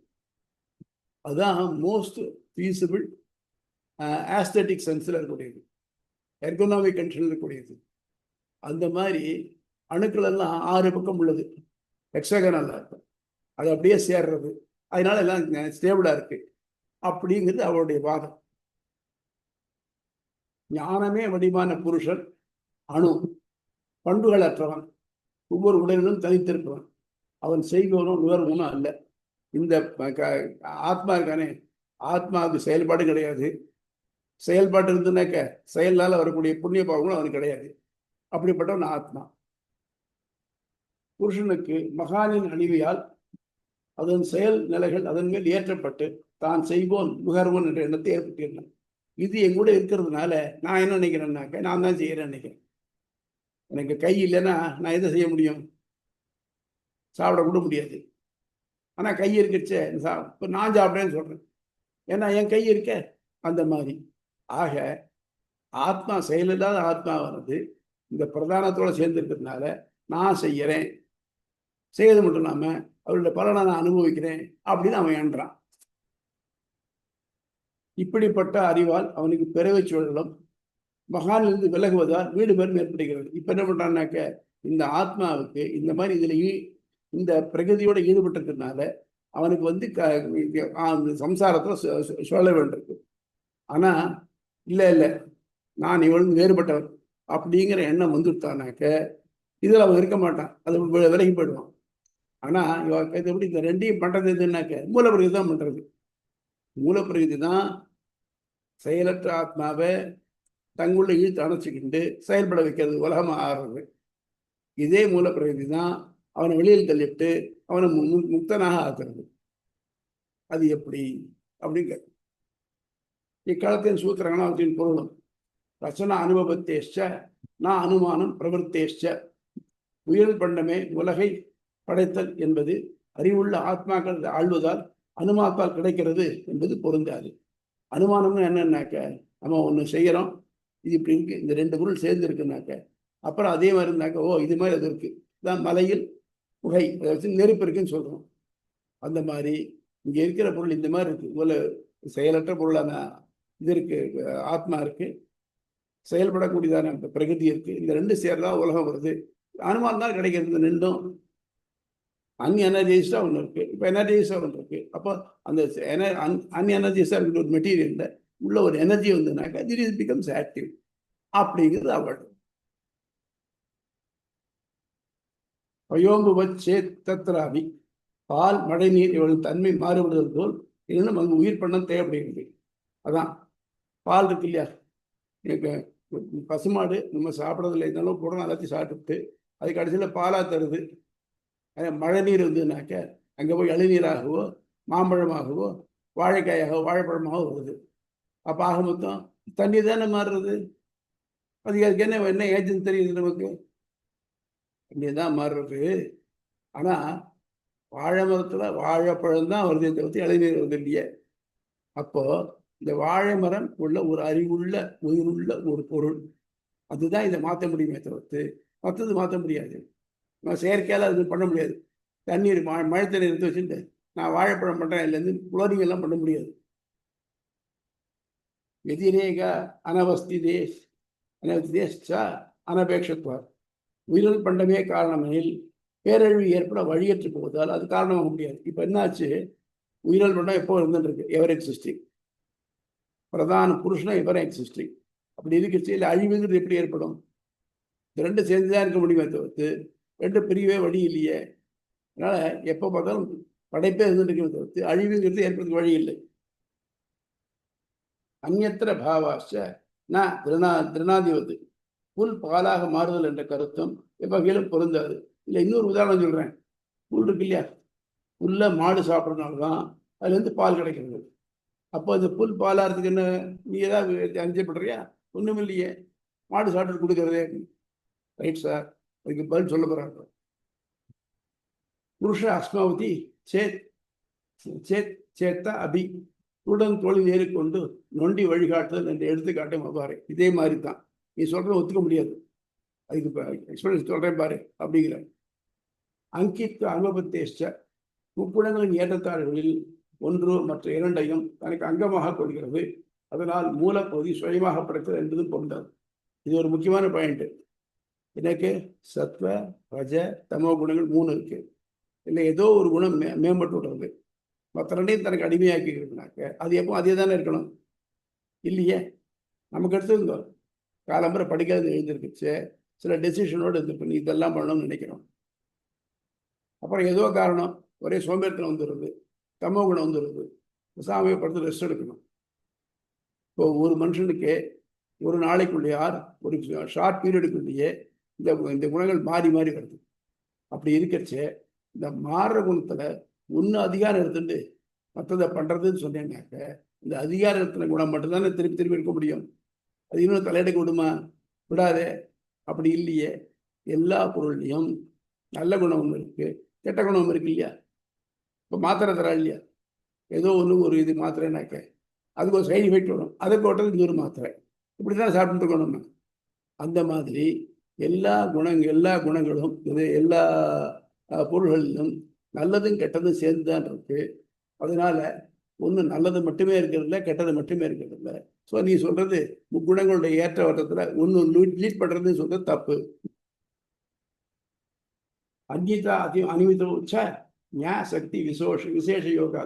அதுதான் மோஸ்ட் ஃபீஸிபிள் ஆஸ்தட்டிக் சென்ஸில் இருக்கக்கூடியது, எர்கோனாமிக் கண்டிஷனில் இருக்கக்கூடியது. அந்த மாதிரி அணுக்கள் எல்லாம் 6 பக்கம் உள்ளது, ஹெக்ஸாகனலா இருக்கும். அது அப்படியே சேர்றது, அதனால எல்லாம் ஸ்டேபிளா இருக்கு அப்படிங்கிறது அவருடைய வாதம். ஞானமே வடிவான புருஷன் அணு பண்புகள் அற்றவன், ஒவ்வொரு உடலிலும் தனித்திருப்பவன், அவன் செய்வனும் நுகர்வனும் அல்ல. இந்த ஆத்மா இருக்கானே, ஆத்மாவுக்கு செயல்பாடு கிடையாது. செயல்பாடு இருந்துனாக்க செயலால் வரக்கூடிய புண்ணிய பாவங்களும் அவனுக்கு கிடையாது. அப்படிப்பட்டவன் ஆத்மா. புருஷனுக்கு மகானின் அணிவியால் அதன் செயல் நிலைகள் அதன் மேல் ஏற்றப்பட்டு தான் செய்வோன் நுகர்வோன் என்ற எண்ணத்தை ஏற்படுத்தியிருந்தான். இது எங்கூட இருக்கிறதுனால நான் என்ன நினைக்கிறேன்னாக்க, நான் தான் செய்யறேன்னு நினைக்கிறேன். எனக்கு கை இல்லைன்னா நான் எதை செய்ய முடியும்? சாப்பிட கூட முடியாது. ஆனால் கை இருக்குச்சே, இப்போ நான் சாப்பிட்றேன்னு சொல்றேன், ஏன்னா என் கை இருக்க. அந்த மாதிரி ஆக ஆத்மா செயலில்லாத ஆத்மா வந்து இந்த பிரதானத்தோட சேர்ந்து இருக்கிறதுனால நான் செய்யறேன், செய்யறது மட்டும் இல்லாம அவருடைய பலனை நான் அனுபவிக்கிறேன் அப்படின்னு அவன் என்றான். இப்படிப்பட்ட அறிவால் அவனுக்கு பிறவை சூழலும் மகானிலிருந்து விலகுவதால் வீடு பேரும் ஏற்படுகிறது. இப்ப என்ன பண்றான்னாக்க, இந்த ஆத்மாவுக்கு இந்த மாதிரி இதுல இந்த பிரகதியோட ஈடுபட்டிருக்கிறதுனால அவனுக்கு வந்து சம்சாரத்துல சொல்ல வேண்டியிருக்கு. ஆனா இல்ல நான் இவனுக்கு வேறுபட்டவன் அப்படிங்கிற எண்ணம் வந்துட்டானாக்க இதுல அவன் இருக்க மாட்டான், அது விலகி போயிடுவான். ஆனா எப்படி இந்த 2ஐயும் பண்றது எதுனாக்க மூலப்பிரகதி தான் பண்றது. மூலப்பிரகதி தான் செயலற்ற ஆத்மாவை தங்குள்ள இழுத்து அணைச்சிக்கிண்டு செயல்பட வைக்கிறது, உலகமாக ஆடுறது. இதே மூலப்பிரகதி தான் அவனை வெளியில் தள்ளிட்டு அவனை முக்தனாக ஆக்குறது. அது எப்படி அப்படிங்க இக்காலத்தின் சூத்திரங்களாவற்றின் பொருளும் ரச்சனா அனுபவத்தேஷ்ச நான் அனுமானம் பிரவருத்தேஷ்ச. உயிர் பண்டமே உலகை படைத்தல் என்பது அறிவுள்ள ஆத்மாக்கள் ஆழ்வதால் அனுமானத்தால் கிடைக்கிறது என்பது பொருந்தாது. அனுமானம்னு என்னன்னாக்க, நம்ம ஒன்று செய்யறோம், இது இப்படி இருக்கு, இந்த 2 பொருள் சேர்ந்து இருக்குனாக்க அப்புறம் அதே மாதிரி இருந்தாக்க, ஓ இது மாதிரி அது இருக்கு, தான் மலையில் புகை நெருப்பு இருக்குன்னு சொல்றோம். அந்த மாதிரி இங்க இருக்கிற பொருள் இந்த மாதிரி இருக்கு, போல செயலற்ற பொருளான இது இருக்கு, ஆத்மா இருக்கு, செயல்படக்கூடியதான பிரகதி இருக்கு. இந்த 2 சேர்ந்தா உலகம் வருது. அனுமானம் தான் கிடைக்கிறது. இந்த 2ம் அன்எனர்ஜைஸ்டா ஒன்று இருக்கு, இப்போ எனர்ஜைஸா ஒன்று இருக்கு. அப்போ அந்த அன்எனர்ஜைஸா இருக்கிற ஒரு மெட்டீரியல்ல உள்ள ஒரு எனர்ஜி வந்துனாக்கா திட் இஸ் பிகம்ஸ் ஆக்டிவ் அப்படிங்கிறது அவள். பயோம்பு வச்சே தத்ராவி பால் மழை நீர் இவள் தன்மை மாறுபடுதல் போல் இன்னும் அங்கு உயிர் பண்ணம் தேவைப்படுகிறது. அதான் பால் இருக்கு இல்லையா, பசுமாடு நம்ம சாப்பிட்றதில்லை இருந்தாலும் போடணும், எல்லாத்தையும் சாப்பிட்டு அது கடைசியில் பாலாக தருது. மழை நீர் இருந்ததுனாக்க அங்கே போய் இளநீராகவோ மாம்பழமாகவோ வாழைக்காயாகவோ வாழைப்பழமாகவோ வருது. அப்போ ஆக மொத்தம் தண்ணி தானே மாறுறது. அதுக்கு என்ன ஏஜென்ட் தெரியுது நமக்கு, தண்ணி தான் மாறுறது. ஆனால் வாழை மரத்தில் வாழைப்பழம் தான் வருது, தவிர்த்து இளநீர் வருது இல்லையே. அப்போ இந்த வாழை மரம் உள்ள ஒரு அறிவுள்ள உயிருள்ள ஒரு பொருள். அதுதான் இதை மாற்ற முடியுமே தவிர்த்து மற்றது மாற்ற முடியாது. நான் செயற்கையால் அது பண்ண முடியாது. தண்ணீர் மழை தண்ணீர் எடுத்து வச்சுட்டு நான் வாழைப்பழம் பண்ணுறேன் இதுலேருந்து குளோரிங் எல்லாம் பண்ண முடியாது. வெதிரேக அனவஸ்தி தேஷ் அனபேட்சத்வா. உயிரில் பண்டமே காரணமெனில் பேரழிவு ஏற்பட வழியற்று போவதால் அது காரணமாக முடியாது. இப்போ என்னாச்சு, உயிரில் பண்டம் எப்போ இருந்துருக்கு, எவர் எக்ஸிஸ்டிங். பிரதான புருஷனா எவர் எக்ஸிஸ்டிங். அப்படி இருக்குச்சு. இல்லை அழிவுங்கிறது எப்படி ஏற்படும்? இந்த ரெண்டு சேர்ந்துதான் இருக்க முடியுமே தவிர்த்து ரெண்டு பிரிவே வழி இல்லையே. அதனால எப்போ பார்த்தாலும் படைப்பே இருந்துட்டு தவிர்த்து அழிவுங்கிறது ஏற்படுறதுக்கு வழி இல்லை. அந்நியத்திர பாவாச்ச நான் திருநாதிபதி புல் பாலாக மாறுதல் என்ற கருத்தும் எவ்வகையிலும் பொருந்தாது. இல்லை இன்னொரு உதாரணம் சொல்றேன். புல் இருக்கு இல்லையா, புல்ல மாடு சாப்பிட்றதுனால தான் அதுலேருந்து பால் கிடைக்கிறது. அப்போ அந்த புல் பாலாகிறதுக்கு என்ன நீ ஏதாவது அஞ்சப்படுறியா? ஒன்றும் இல்லையே, மாடு சாப்பிட்டு கொடுக்கறதே. ரைட் சார், அதுக்கு பதில் சொல்ல போறாங்க. புருஷ அஸ்மாவதி சேத் சேத் சேத்த அபி உடன் தோளில் ஏறிக்கொண்டு நொண்டி வழிகாட்டுதல் என்று எடுத்துக்காட்டும் அவ்வாறு. இதே மாதிரி தான் நீ சொல்றதை ஒத்துக்க முடியாது. அதுக்கு எக்ஸ்பீரியன்ஸ் சொல்றேன் பாரு அப்படிங்கிற. அங்கித் அங்கபத்தேஷ்ட முக்குணங்களின் ஏற்றத்தாழ்வுகளில் ஒன்று மற்ற இரண்டையும் தனக்கு அங்கமாக கொள்கிறது. அதனால் மூலப்பகுதி சுயமாக படைத்தது என்பதும் பொருந்தாது. இது ஒரு முக்கியமான பாயிண்ட். எனக்கு சத்வ ரஜ தமோ குணங்கள் 3 இருக்கு. இல்லை ஏதோ ஒரு குணம் மேம்பட்டு விடுறது, மற்ற ரெண்டையும் தனக்கு அடிமையாக்கிக்கிறதுனாக்க அது எப்போ அதே தானே இருக்கணும் இல்லையே. நமக்கு எடுத்துருந்தோ காலம்பரை படிக்காது எழுந்திருக்குச்சு, சில டெசிஷனோடு இருந்துருக்கு, நீ இதெல்லாம் பண்ணணும்னு நினைக்கிறோம். அப்புறம் ஏதோ காரணம் ஒரே சோம்பேறித்தனம் வந்துடுது, தமோ குணம் வந்துடுது, சாமியை படுத்து ரெஸ்ட் எடுக்கணும். இப்போ ஒரு மனுஷனுக்கு ஒரு நாளைக்குள்ளேயே ஒரு ஷார்ட் பீரியடுக்குள்ளேயே இந்த குணங்கள் மாறி மாறி வருது. அப்படி இருக்கச்சே இந்த மாறுற குணத்துல ஒன்று அதிகாரம் எடுத்துட்டு மற்றதை பண்றதுன்னு சொன்னேன்னாக்க இந்த அதிகாரத்துல குணம் மட்டும்தானே திருப்பி திருப்பி இருக்க முடியும். அது இன்னும் தலையெடுக்க விடுமா? விடாதே. அப்படி இல்லையே, எல்லா பொருள்லையும் நல்ல குணம் ஒன்று இருக்கு, கெட்ட குணம் இருக்கு இல்லையா. இப்போ மாத்திரை தரா இல்லையா, ஏதோ ஒன்று ஒரு இது மாத்திரைனாக்க அதுக்கு ஒரு சைடு எஃபெக்ட் வரும், அதை போட்டது இன்னொரு மாத்திரை, இப்படிதான் சாப்பிட்டு இருக்கணும். அந்த மாதிரி எல்லா குணங்களும் இது எல்லா பொருள்களிலும் நல்லதும் கெட்டதும் சேர்ந்துதான் இருக்கு. அதனால ஒன்று நல்லது மட்டுமே இருக்கிறதில்ல, கெட்டது மட்டுமே இருக்கிறதில்ல. ஸோ நீ சொல்றது முக்குணங்களுடைய ஏற்ற வட்டத்துல ஒன்று லீட் பண்றதுன்னு சொல்றது தப்பு. அங்கீதா அனிமித உச்ச ஞா சக்தி விசேஷ யோகா.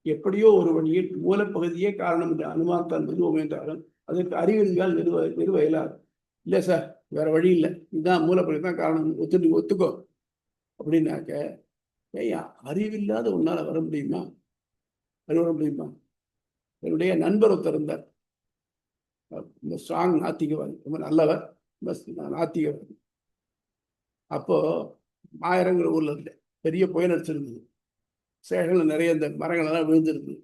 எப்படியோ ஒரு வழியில் மூலப்பகுதியே காரணம் என்று அனுமானத்தால் நிறுவம் என்றாலும் அதற்கு அறிவின்கால் நிறுவ இயலாது. இல்லை சார், வேற வழி இல்லை, இதுதான் மூலப்பகுதி தான் காரணம், ஒத்துக்கோ அப்படின்னாக்க ஐயா அறிவில்லாத உன்னால வர முடியுமா? வர முடியுமா? என்னுடைய நண்பர் ஒருத்தர் இருந்தார், இந்த ஸ்ட்ராங் நாத்திகவாதி, ரொம்ப நல்லவர், நாத்திகவாதி. அப்போ மாயிரங்கிற ஊர்ல இருந்த பெரிய புயல் அடிச்சிருந்தது, சேகங்கள் நிறைய இந்த மரங்கள் எல்லாம் விழுந்திருந்தது.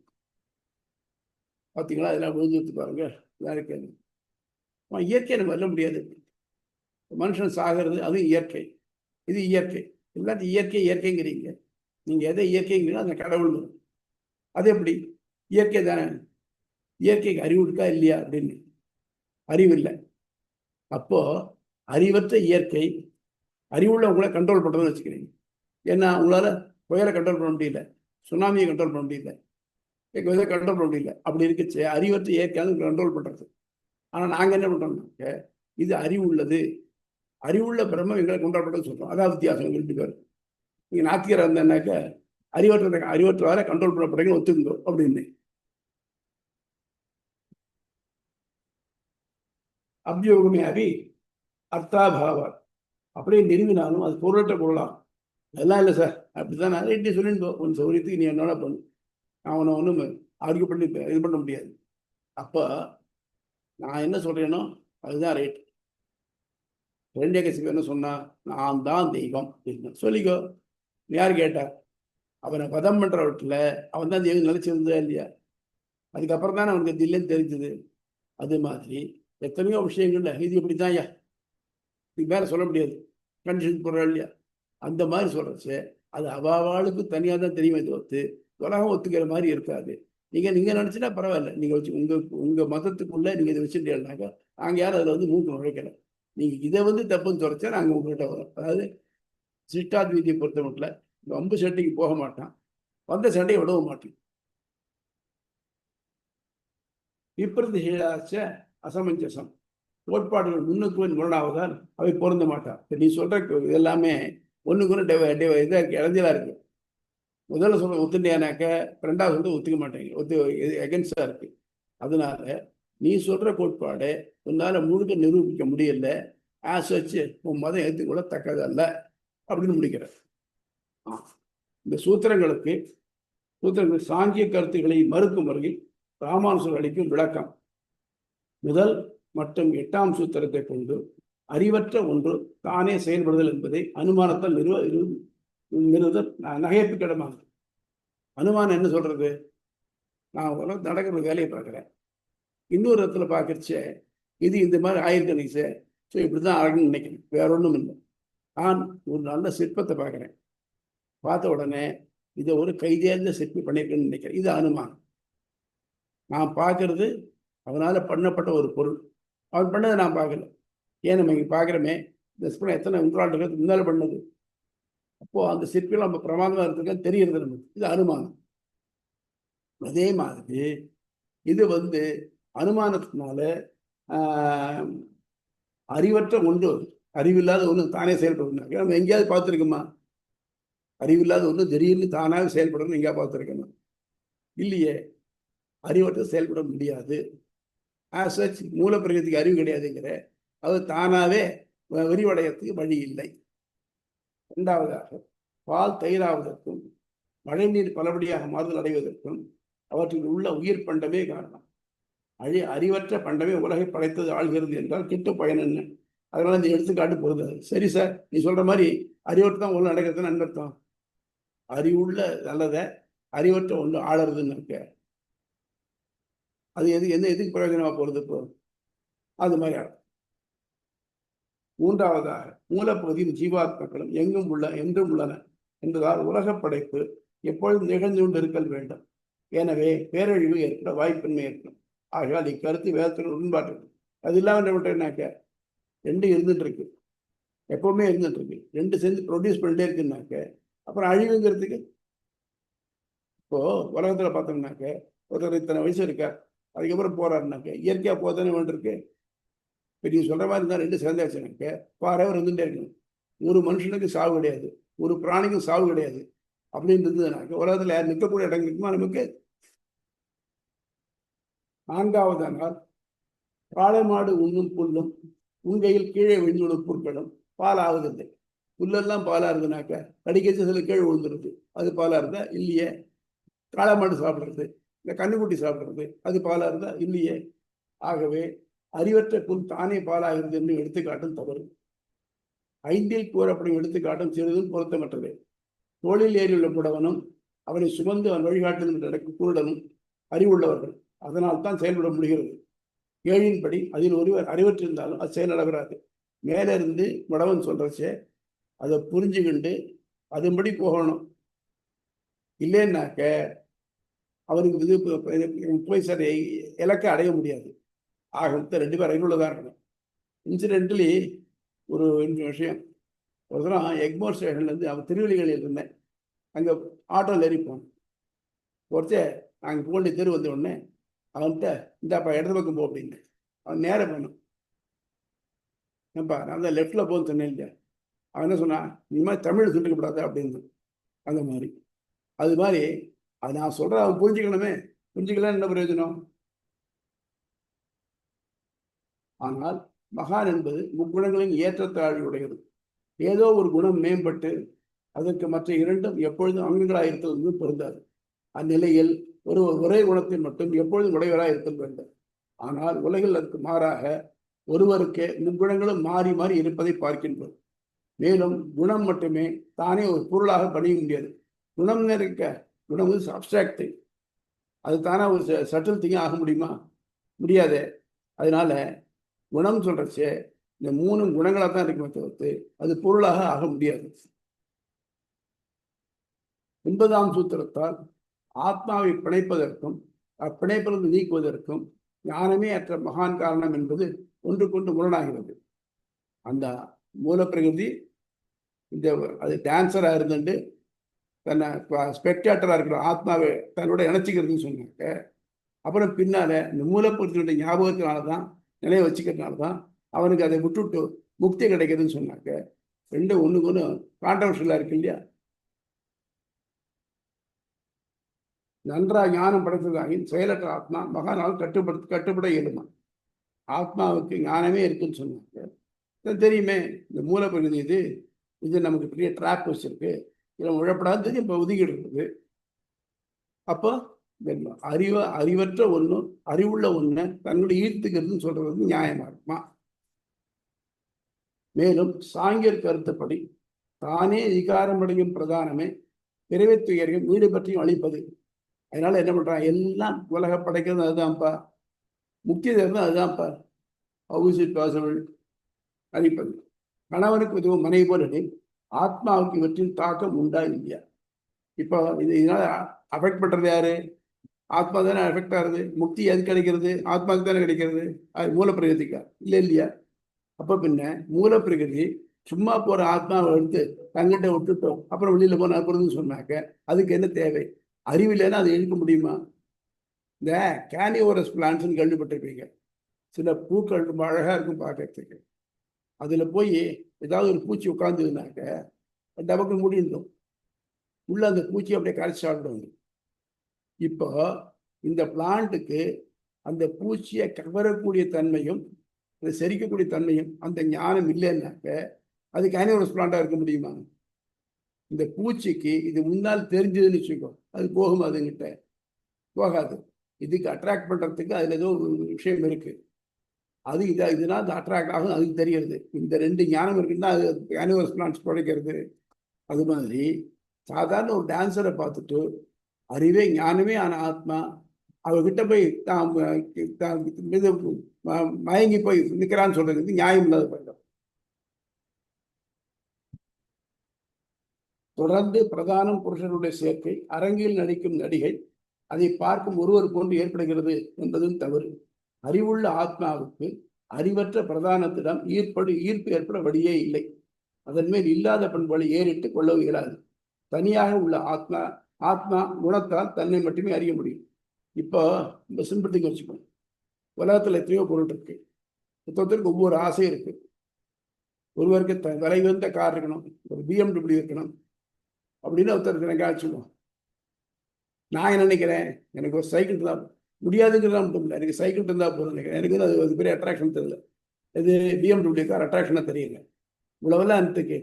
பார்த்தீங்களா, அதெல்லாம் விழுந்துட்டு பாருங்க. இயற்கை நம்ம வெல்ல முடியாது. மனுஷன் சாகிறது அது இயற்கை, இது இயற்கை. எல்லாத்தையும் இயற்கைங்கிறீங்க. நீங்க எதை இயற்கைங்கிறீங்களோ அந்த கடவுள். அது எப்படி இயற்கை தானே? இயற்கைக்கு அறிவு இருக்கா இல்லையா அப்படின்னு அறிவு இல்லை. அப்போ அறிவற்ற இயற்கை அறிவுள்ள உங்களை கண்ட்ரோல் பண்றதுன்னு வச்சுக்கிறீங்க. ஏன்னா உங்களால புயலை கண்ட்ரோல் பண்ண முடியல, சுனாமியை கண்ட்ரோல் பண்ண முடியல, இதை கண்ட்ரோல் பண்ண முடியல. அப்படி இருக்குச்சு அறிவற்ற இயற்கையாவது கண்ட்ரோல் பண்றது. ஆனா நாங்க என்ன பண்றோம்னாக்க இது அறிவுள்ளது, அறிவுள்ள பிரம்மம் எங்களை கண்ட்ரோல் பண்றதுன்னு சொல்றோம். அதான் வித்தியாசம் ரெண்டு பேரும். நீங்க நாத்திகராக இருந்தேன்னாக்க அறிவற்றவார கண்ட்ரோல் பண்ணப்படுறீங்க ஒத்துக்குங்க அப்படின்னு. அபியோகமே அபி அர்த்தாபாவா அப்படியே நிறுவினாலும் அது பொருளற்ற பொருளாம். அதெல்லாம் இல்லை சார், அப்படிதான் நிறைய சொல்லிட்டு உன் சௌரியத்துக்கு நீ என்னோட பண்ணு, நான் உன்னை ஒன்றும் ஆர்கியூ பண்ணி இது பண்ண முடியாது. அப்போ நான் என்ன சொல்றேனோ அதுதான் ரைட். இரண்யகசிபு என்ன சொன்னா, நான் தான் தெய்வம் சொல்லிக்கோ. யார் கேட்டா? அவனை வதம் பண்றவற்றில் அவன் தான் தெய்வம் நிலைச்சிருந்தா இல்லையா? அதுக்கப்புறம் தானே அவனுக்கு இல்லைன்னு தெரிஞ்சது. அது மாதிரி எத்தனையோ விஷயங்கள்ல இது இப்படிதான் ஐயா, இதுக்கு மேல சொல்ல முடியாது, கண்டிஷன் போடுறா இல்லையா? அந்த மாதிரி சொல்றச்சு அது அவாவாளுக்கு தனியாக தான் தெரியுமே தவிர்த்து உலகம் ஒத்துக்கிற மாதிரி இருக்காது. நீங்க நினைச்சுன்னா பரவாயில்ல. நீங்க வச்சு உங்க மதத்துக்குள்ள நீங்க இதை வச்சுட்டீங்கன்னாக்கா நாங்க யாரும் அதுல வந்து மூக்கு நுழைக்கல. நீங்க இதை வந்து தப்புன்னு துறைச்சா நாங்க உங்ககிட்ட வரோம். அதாவது சிஷ்டாத்வீதியை பொறுத்த மட்டும் ரொம்ப சண்டைக்கு போக மாட்டான், வந்த சண்டையை விடவும் மாட்டேன். விப்ரதிஷேதாச்ச அசமஞ்சசம், கோட்பாடுகள் முன்னுக்கு முரணாவதால் அவை பொருந்த மாட்டான். நீ சொல்ற இதெல்லாமே ஒண்ணுக்கு ஒன்று இதாக இடைஞ்சலா இருக்கு. முதல்ல சொல்ற ஒத்துண்டியானாக்க ரெண்டாவது சொல்றது ஒத்துக்க மாட்டேங்க, எகென்ஸ்டா இருக்கு. அதனால நீ சொல்ற கோட்பாடு உன்னால முழுக்க நிரூபிக்க முடியல, ஆஸ் வச்சு உன் மதம் ஏற்றுக்கொள்ள தக்கதல்ல அப்படின்னு முடிக்கிற. இந்த சூத்திரங்களுக்கு சாங்கிய கருத்துக்களை மறுக்கும் வரையில் ராமானுஜர் அளிக்கும் விளக்கம் முதல் மற்றும் 8ஆம் சூத்திரத்தை கொண்டு அறிவற்ற ஒன்று தானே செயல்படுதல் என்பதை அனுமானத்தால் நிறுவதல் நகைப்புக்கிடமானது. அனுமானம் என்ன சொல்றது? நான் உலகம் நடக்கிற வேலையை பார்க்குறேன், இன்னொரு இடத்துல பார்க்கறச்ச இது இந்த மாதிரி ஆயிருக்கணும் சார், ஸோ இப்படிதான் ஆகணும்னு நினைக்கிறேன், வேற ஒன்றும் இல்லை. நான் ஒரு நல்ல சிற்பத்தை பார்க்குறேன், பார்த்த உடனே இதை ஒரு கைதேர்ந்த சிற்பி பண்ணியிருக்கேன்னு நினைக்கிறேன், இது அனுமானம். நான் பார்க்கறது அவனால பண்ணப்பட்ட ஒரு பொருள், அவன் பண்ணதை நான் பார்க்கல. ஏன் நம்ம இங்கே பார்க்குறோமே, இந்த சிற்பம் எத்தனை நூற்றாண்டுகளுக்கு முன்னால் பண்ணது, அப்போ அந்த சிற்பிகள் நம்ம பிரமாதமாக இருக்கிறது தெரிகிறது நமக்கு, இது அனுமானம். அதே மாதிரி இது வந்து அனுமானத்தினால அறிவற்ற ஒன்று, அறிவில்லாத ஒன்று தானே செயல்படுறாங்க. நம்ம எங்கேயாவது பார்த்துருக்கோமா? அறிவில்லாத ஒன்று திடீர்னு தானாக செயல்படணும் எங்கேயா பார்த்துருக்கணும்? இல்லையே. அறிவற்ற செயல்பட முடியாது. ஆஸ் சச் மூலப்பிரகதிக்கு அறிவு கிடையாதுங்கிற, அது தானாவே விரிவடையத்துக்கு வழி இல்லை. இரண்டாவதாக பால் தயிராவதற்கும் மழை நீர் பலபடியாக மாறுதல் அடைவதற்கும் அவற்றில் உள்ள உயிர் பண்டமே காரணம். அறிவற்ற பண்டமே உலகை படைத்தது ஆள்கிறது என்றால் கிட்ட பயன் என்ன? அதனால இந்த எடுத்துக்காட்டு பொருந்தாது. சரி சார், நீ சொல்ற மாதிரி அறிவற்ற தான் ஒன்று நடக்கிறதுன்னு அன்பர்த்தம். அறிவுள்ள நல்லத அறிவற்ற ஒன்று ஆளுறதுன்னு இருக்க, அது எதுக்கு பிரயோஜனமா போறது இப்போ? அது மாதிரி ஆகும். மூன்றாவதாக மூலப்பகுதியும் ஜீவாத்மக்களும் என்றும் உள்ளன என்பதால் உலக படைப்பு எப்பொழுதும் நிகழ்ந்து கொண்டு இருக்கல் வேண்டும். எனவே பேரழிவு ஏற்பட வாய்ப்பின்மை ஏற்படும். ஆகையால் இக்கருத்து வேதத்தில் உடன்பாட்டு. அது இல்லாமல் என்னாக்க ரெண்டு இருந்துட்டு இருக்கு, எப்பவுமே இருந்துட்டு இருக்கு, ரெண்டு சேர்ந்து ப்ரொடியூஸ் பண்ணிட்டே இருக்குன்னாக்க அப்புறம் அழிவுங்கிறதுக்கு. இப்போ உலகத்துல பார்த்தோம்னாக்க ஒருத்தர் இத்தனை வயசு இருக்கார், அதுக்கப்புறம் போறாருனாக்க இயற்கையா போதானே வேண்டியிருக்கு. இப்போ நீ சொல்ற மாதிரி இருந்தால் ரெண்டு சேர்ந்தாச்சுனாக்க பாரவர் இருந்துட்டே இருக்கணும். ஒரு மனுஷனுக்கு சாவு கிடையாது, ஒரு பிராணிக்கும் சாவு கிடையாது அப்படின்னு இருந்ததுனாக்க உலகத்துல யார் நிற்கக்கூடிய இடம் இருக்குமா நமக்கு? நான்காவது நாள் காளை மாடு உண்ணும் புல்லும் உண்கையில் கீழே விழுந்துள்ள பொருட்களும் பால் ஆகுதில்லை. புல்லெல்லாம் பாலா இருக்குனாக்க கடிக்கச்சு சில கீழே விழுந்துருது, அது பாலா இருந்தா இல்லையே. காளை மாடு சாப்பிட்றது, இந்த கண்ணுக்குட்டி சாப்பிட்றது, அது பாலா இருந்தா இல்லையே. ஆகவே அறிவற்ற புல் தானே பாலாகிறது என்று எடுத்துக்காட்டும் தவறு. ஐந்தில் கூறப்படும் எடுத்துக்காட்டும் சிறிதும் பொருத்தமற்றது. தோளில் ஏறியுள்ள புடவனும் அவனை சுமந்து அவன் வழிகாட்டுதல் நடக்கும் குருடனும் அறிவுள்ளவர்கள், அதனால் தான் செயல்பட முடிகிறது. ஏழின்படி அதில் ஒருவர் அறிவற்றிருந்தாலும் அது செயலிழகிறாது. மேலே இருந்து முடவன் சொல்றச்சே அதை புரிஞ்சுக்கிண்டு அதன்படி போகணும். இல்லைன்னாக்க அவருக்கு இது போய் சரி இலக்கை அடைய முடியாது. ஆக ரெண்டு பேர் அறிவுள்ளதாக இருக்கணும். இன்சிடென்ட்லி ஒரு விஷயம், ஒரு தரம் எக்மோர் ஸ்டேஷன்லேருந்து அவன் திருவள்ளிகளில் இருந்தேன், அங்கே ஆட்டோவில் ஏறிப்போம். ஒருத்தர் நாங்கள் போக வேண்டிய தெரு வந்த உடனே அவன்கிட்ட இந்தாப்பா இடது பக்கம் போ அப்படின்னு. அவன் நேரம் போனான். ஏன்பா நான் தான் லெஃப்டில் போன்னு சொன்னேன் இல்லையா? அவன் என்ன சொன்னான், இந்த மாதிரி தமிழ் சொல்லிக்கப்படாது அப்படின்னு. அந்த மாதிரி அது மாதிரி அது நான் சொல்கிறேன், அவன் புரிஞ்சுக்கணுமே. புரிஞ்சுக்கலாம் என்ன பிரயோஜனம்? ஆனால் மகான் என்பது முக்குணங்களின் ஏற்றத்தாழ்வுடையது. ஏதோ ஒரு குணம் மேம்பட்டு அதற்கு மற்ற இரண்டும் எப்பொழுதும் அங்கங்களாக இருத்தல் பொருந்தாது. அந்நிலையில் ஒரே குணத்தில் மட்டும் எப்பொழுதும் உடையவராக இருத்தல் வேண்டும். ஆனால் உலகில் அதற்கு மாறாக ஒருவருக்கு முக்குணங்களும் மாறி மாறி இருப்பதை பார்க்கின்றோம். மேலும் குணம் மட்டுமே தானே ஒரு பொருளாக பணிய முடியாது. குணம் இருக்க, குணம் வந்து அப்டிராக்ட் திங், அது தானே ஒரு சட்டில் திங் ஆக முடியுமா? முடியாது. அதனால குணம் சொல்றச்சே இந்த மூணு குணங்களாக தான் இருக்குமே தவிர்த்து அது பொருளாக ஆக முடியாது. 9ஆம் சூத்திரத்தால் ஆத்மாவை பிணைப்பதற்கும் அப்பிணைப்பிலிருந்து நீக்குவதற்கும் ஞானமே அற்ற மகான் காரணம் என்பது ஒன்றுக்கொண்டு முரணாகிறது. அந்த மூலப்பிரகிருதி இந்த அது டான்ஸராக இருந்துட்டு தன்னை ஸ்பெக்டேட்டராக இருக்கிற ஆத்மாவை தன்னோட இணைச்சிக்கிறதுன்னு சொன்னாங்க. அப்புறம் பின்னால இந்த மூலப்பிரகிருதியுடைய ஞாபகத்தினால தான் நிலைய வச்சுக்கிறதுனால தான் அவனுக்கு அதை விட்டுட்டு முக்தி கிடைக்குதுன்னு சொன்னாங்க. ரெண்டு ஒண்ணுக்கு ஒன்று கான்ட்ரவர்ஷியலாக இருக்கு இல்லையா? நன்றாக ஞானம் படைத்ததாகின் செயலற்ற ஆத்மா மகானால் கட்டுப்பட இயலுமா? ஆத்மாவுக்கு ஞானமே இருக்குன்னு சொன்னாங்க. தெரியுமே, இந்த மூலப்பிரகிருதி இது நமக்கு பெரிய ட்ராப் வச்சிருக்கு, இதில் உழப்படாது இப்போ ஒதுக்கிட்டு இருக்குது. அப்போ அறிவற்ற ஒன்று அறிவுள்ள ஒன்று தன்னுடைய ஈர்த்துக்கிறதுன்னு சொல்றது நியாயமா இருக்குமா? மேலும் சாங்கியர் கருத்துப்படி தானே விகாரமடையும் பிரதானமே பிறவை துயரையும் வீடு பற்றியும் அளிப்பது. அதனால என்ன பண்றான், எல்லாம் உலக படைக்கிறது அதுதான்ப்பா, முக்கிய தேர்தல் அதுதான்ப்பா. How is it possible? அளிப்பது. கணவனுக்கு உதவும் மனைவி போல ஆத்மாவுக்கு இவற்றின் தாக்கம் உண்டா இல்லையா? இப்போ இதனால அஃபெக்ட் பண்றது யாரு? ஆத்மா தானே அஃபெக்ட் ஆகுது. முக்தி எது கிடைக்கிறது? ஆத்மாவுக்கு தானே கிடைக்கிறது. அது மூலப்பிரகிருதிக்கா? இல்லை இல்லையா? அப்போ பின்ன மூலப்பிரகிருதி சும்மா போற ஆத்மாவை எடுத்து தங்கிட்ட விட்டுட்டோம் அப்புறம் வெளியில போன அப்புறம் சொன்னாக்க அதுக்கு என்ன தேவை? அறிவில்லைன்னா அதை எழுக்க முடியுமா? இந்த கேனியோரஸ் பிளான்ட்ஸ்ன்னு கேள்விப்பட்டிருப்பீங்க. சில பூக்கள் ரொம்ப அழகா இருக்கும் பார்க்கறதுக்கு. அதுல போய் ஏதாவது ஒரு பூச்சி உட்காந்துனாக்க டபக்கு முடியும், உள்ள அந்த பூச்சி அப்படியே கரைச்சி சாப்பிடுவாங்க. இப்போ இந்த பிளான்ட்டுக்கு அந்த பூச்சியை கவரக்கூடிய தன்மையும் அதை செரிக்கக்கூடிய தன்மையும் அந்த ஞானம் இல்லைன்னாக்க அது கேனியோரஸ் பிளான்டா இருக்க முடியுமா? இந்த பூச்சிக்கு இது முன்னால் தெரிஞ்சதுன்னு வச்சுக்கோ, அது போகும், அதுங்கிட்ட போகாது. இதுக்கு அட்ராக்ட் பண்றதுக்கு அதுல ஏதோ ஒரு விஷயம் இருக்கு, அது இதனால அட்ராக்ட் ஆகும், அதுக்கு தெரிகிறது. இந்த ரெண்டு ஞானம் இருக்குன்னா அது கேனியோரஸ் பிளான்ட்ஸ் பிழைக்கிறது. அது மாதிரி சாதாரண ஒரு டான்ஸரை பார்த்துட்டு அறிவே ஞானமே ஆன ஆத்மா அவர்கிட்ட போய் தான் மயங்கி போய் நிற்கிறான்னு சொல்றது நியாயம் இல்லாத பண்டம். தொடர்ந்து பிரதானம் புருஷனுடைய சேர்க்கை, அரங்கில் நடிக்கும் நடிகை, அதை பார்க்கும் ஒருவர் போன்று ஏற்படுகிறது என்பதும் தவறு. அறிவுள்ள ஆத்மாவுக்கு அறிவற்ற பிரதானத்திடம் ஈர்ப்பு ஏற்பட வழியே இல்லை. அதன் மேல் இல்லாத பண்புகளை ஏறிட்டு கொள்ள இயலாது. தனியாக உள்ள ஆத்மா குணத்தால் தன்னை மட்டுமே அறிய முடியும். இப்போ இந்த சிம்பிள் வச்சுக்கணும். உலகத்துல எத்தனையோ பொருள் இருக்கு, மொத்தத்திற்கு ஒவ்வொரு ஆசை இருக்கு. ஒருவருக்கு விலை உயர்ந்த கார் இருக்கணும், ஒரு BMW இருக்கணும் அப்படின்னு ஒருத்தருக்கு எனக்கு ஆச்சுக்கணும். நான் என்ன நினைக்கிறேன், எனக்கு ஒரு சைக்கிள் இருந்தா முடியாதுங்கிறதா மட்டும் இல்லை, எனக்கு சைக்கிள் இருந்தா போதும் நினைக்கிறேன். எனக்கு வந்து அது பெரிய அட்ராக்ஷன் தெரியல. இது BMW கார் அட்ராக்ஷனாக தெரியல. இவ்வளவெல்லாம் அன்றைக்கு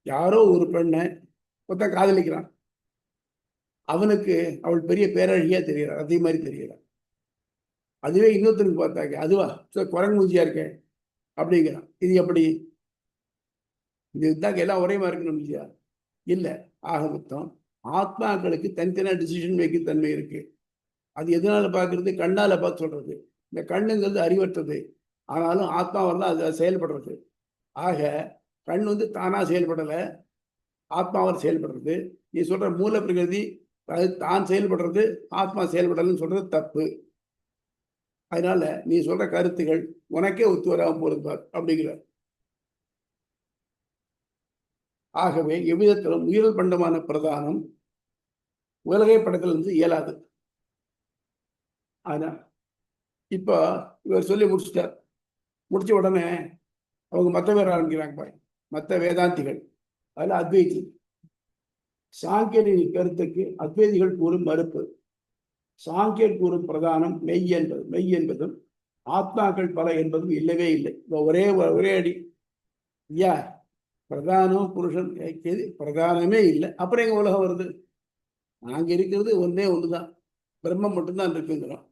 யாரோ ஒரு பெண்ணை ஒருத்தன் காதலிக்கிறான், அவனுக்கு அவள் பெரிய பேரழகியா தெரியறாள், அதே மாதிரி தெரியறாள். அதுவே இன்னொருத்தனுக்கு பார்த்தாக்க அதுவா குரங்கு மூஞ்சியா இருக்கேன் அப்படிங்கிறான். இது எப்படி? இதுதான் எல்லாம் ஒரே மாதிரி இருக்கணும் இல்லையா? இல்லை. ஆக மொத்தம் ஆத்மாக்களுக்கு தனித்தனியாக டிசிஷன் மேக்கிங் தன்மை இருக்கு. அது எதனால பார்க்கறது? கண்ணால பார்த்து சொல்றது. இந்த கண்ணுங்கிறது அறிவற்றது, ஆனாலும் ஆத்மாவெல்லாம் அது செயல்படுறது. ஆக கண் வந்து தானா செயல்படலை, ஆத்மாவால் செயல்படுறது. நீ சொல்ற மூல பிரகிருதி அது தான் செயல்படுறது, ஆத்மா செயல்படலன்னு சொல்றது தப்பு. அதனால நீ சொல்ற கருத்துகள் உனக்கே ஒத்து வராம போறது பார் அப்படிங்கிற. ஆகவே எவ்விதத்திலும் உயிரல் பண்டமான பிரதானம் உலகை படத்தில் இருந்து இயலாது. ஆனா இப்போ இவர் சொல்லி முடிச்சுட்டார். முடிச்ச உடனே அவங்க மற்ற பேர் ஆரம்பிக்கிறாங்க பாரு, மற்ற வேதாந்திகள். அதில் அத்வைதி சாங்கியரின் கருத்துக்கு அத்வைதிகள் கூறும் மறுப்பு. சாங்கியர் கூறும் பிரதானம் மெய் என்பதும் ஆத்மாக்கள் பல என்பதும் இல்லவே இல்லை. ஒரே அடி ஐயா, பிரதானம் புருஷன் பிரதானமே இல்லை, அப்புறம் எங்க உலகம் வருது? நாங்க இருக்கிறது ஒன்னே ஒண்ணுதான், பிரம்மம் மட்டும்தான் இருக்குங்கிறோம்.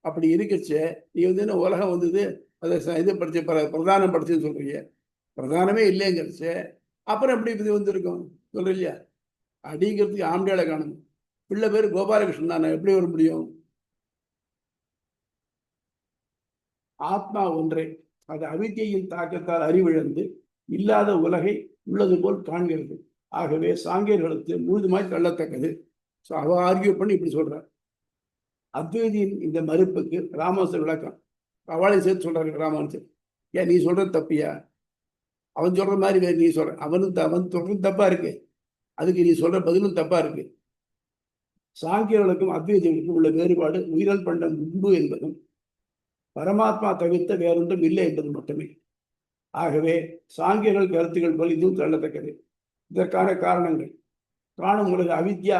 அப்படி இருக்கச்சு நீ வந்து என்ன உலகம் வந்தது அதை இது படிச்சு பிரதானம் படிச்சுன்னு சொல்றீங்க, பிரதானமே இல்லைங்கிறச்சு அப்புறம் எப்படி இது வந்திருக்கும் சொல்ற இல்லையா? அடிங்கிறதுக்கு ஆம்படியால காணும். பிள்ளை பேர் கோபாலகிருஷ்ணன் தானே, எப்படி வர முடியும்? ஆத்மா ஒன்றே, அது அவித்தியின் தாக்கத்தால் அறிவிழந்து இல்லாத உலகை உள்ளது போல் காண்கிறது. ஆகவே சாங்கியர்களுக்கு முழுதுமாய் தள்ளத்தக்கது. அவ ஆர்கியூ பண்ணி இப்படி சொல்ற. அத்வைதியின் இந்த மறுப்புக்கு ராமானுஜர் விளக்கம் அவளையும் சேர்த்து சொல்றாரு ராமானுஜர். ஏன் நீ சொல்றது தப்பியா? அவன் சொல்ற மாதிரி வேறு நீ சொல்ற, அவன் சொல்றது தப்பா இருக்கு, அதுக்கு நீ சொல்ற பதிலும் தப்பா இருக்கு. சாங்கியர்களுக்கும் அத்வைதிகளுக்கும் உள்ள வேறுபாடு உயிரல் பண்டம் உண்டு என்பதும் பரமாத்மா தவிர்த்த வேறொன்றும் இல்லை என்பது மட்டுமே. ஆகவே சாங்கியர்கள் கருத்துக்கள் போல் இதுவும் தள்ளத்தக்கது. இதற்கான காரணங்கள் காணும் உலக அவித்யா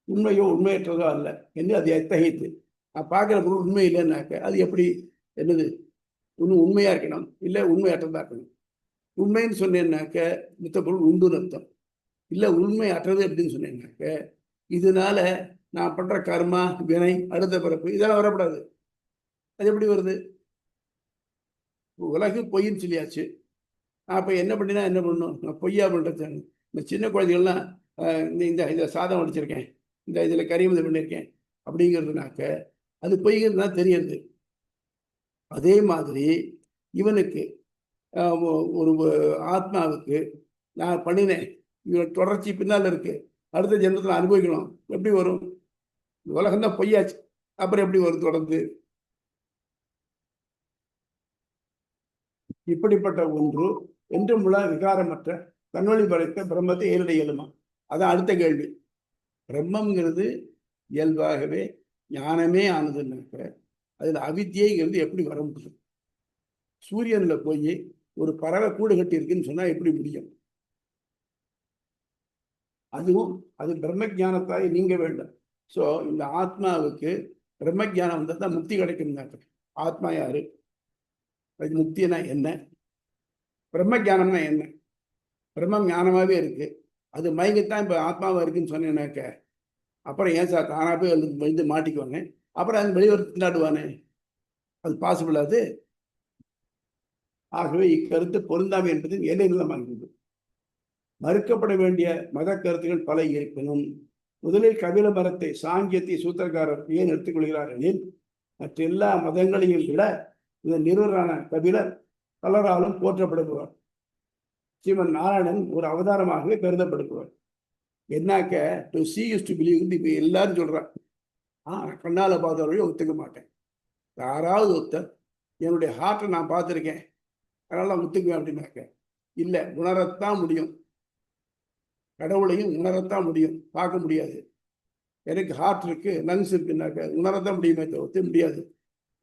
உண்மையோ உண்மையற்றதோ அல்ல என்று அது எத்தகையது. நான் பார்க்குற பொருள் உண்மை இல்லைன்னாக்க அது எப்படி என்னது? இன்னும் உண்மையா இருக்கணும், இல்லை உண்மையற்றதா இருக்கணும். உண்மைன்னு சொன்னேன்னாக்க மித்த பொருள் உண்டுன்னு அர்த்தம். இல்லை உண்மை அற்றது அப்படின்னு சொன்னேன்னாக்க இதனால நான் பண்ற கர்மா வினை அடுத்த பிறப்பு இதெல்லாம் வரக்கூடாது. அது எப்படி வருது? உலகு பொய்ன்னு சொல்லியாச்சு. அப்போ என்ன பண்ணினா என்ன பண்ணணும்? நான் பொய்யா பண்ணுறது. இந்த சின்ன குழந்தைகள்லாம் இந்த இந்த சாதம் அடிச்சிருக்கேன், இந்த இதில் கறிமுதல் பண்ணியிருக்கேன் அப்படிங்கிறதுனாக்க அது பொய்கிறது தான் தெரியுது. அதே மாதிரி இவனுக்கு ஒரு ஆத்மாவுக்கு நான் பண்ணினேன், இவன் தொடர்ச்சி பின்னால் இருக்கு, அடுத்த ஜென்மத்தில் அனுபவிக்கணும், எப்படி வரும்? உலகம்தான் பொய்யாச்சு, அப்புறம் எப்படி வரும் தொடர்ந்து? இப்படிப்பட்ட ஒன்று என்றும் உள்ள விகாரமற்ற தன்வழி படைத்த பிரம்மத்தை ஏறிட இயலுமா? அதான் அடுத்த கேள்வி. பிரம்மங்கிறது இயல்பாகவே ஞானமே ஆனதுன்னாக்க அதில் அவித்தியைங்கிறது எப்படி வர முடியும்? சூரியன்ல போய் ஒரு பறவை கூடு கட்டி இருக்குன்னு சொன்னா எப்படி முடியும்? அதுவும் அது பிரம்ம ஜானத்தாய் நீங்க வேண்டும். ஸோ இந்த ஆத்மாவுக்கு பிரம்ம ஜானம் வந்தால் தான் முக்தி கிடைக்கும். ஆத்மா யாரு? அது முக்தினா என்ன? பிரம்ம ஜானம்னா என்ன? பிரம்ம ஞானமாகவே இருக்கு, அது மயங்கத்தான் இப்போ ஆத்மாவாக இருக்குன்னு சொன்னேன்னாக்க அப்புறம் ஏன் சார் தானா போய் வந்து மாட்டிக்குவாங்க, அப்புறம் அது வெளிவரத்து திண்டாடுவானே, அது பாசிபிள் அது? ஆகவே இக்கருத்து பொருந்தாமை என்பது எல்லை நிலமாகிறது. மறுக்கப்பட வேண்டிய மத கருத்துக்கள் பல இருப்பினும் முதலில் கபில மரத்தை சாங்கியத்தை சூத்திரக்காரர் ஏன் எடுத்துக்கொள்கிறார் எனில் மற்ற எல்லா மதங்களையும் விட இதன் நிறுவனரான கபிலர் பலராலும் போற்றப்படுபவர். ஸ்ரீமன் நாராயணன் ஒரு அவதாரமாகவே கருதப்படுபவர். என்னாக்க to see use to believe இப்போ எல்லாரும் சொல்றான். கண்ணால பார்த்தவரையும் ஒத்துக்க மாட்டேன். யாராவது ஒருத்தர் என்னுடைய ஹார்ட்டை நான் பார்த்துருக்கேன் அதனால நான் ஒத்துக்குவேன் அப்படின்னாக்க இல்லை, உணரத்தான் முடியும். கடவுளையும் உணரத்தான் முடியும், பார்க்க முடியாது. எனக்கு ஹார்ட் இருக்கு, லங்ஸ் இருக்குன்னாக்க உணரத்தான் முடியுமே தவிர்த்து முடியாது.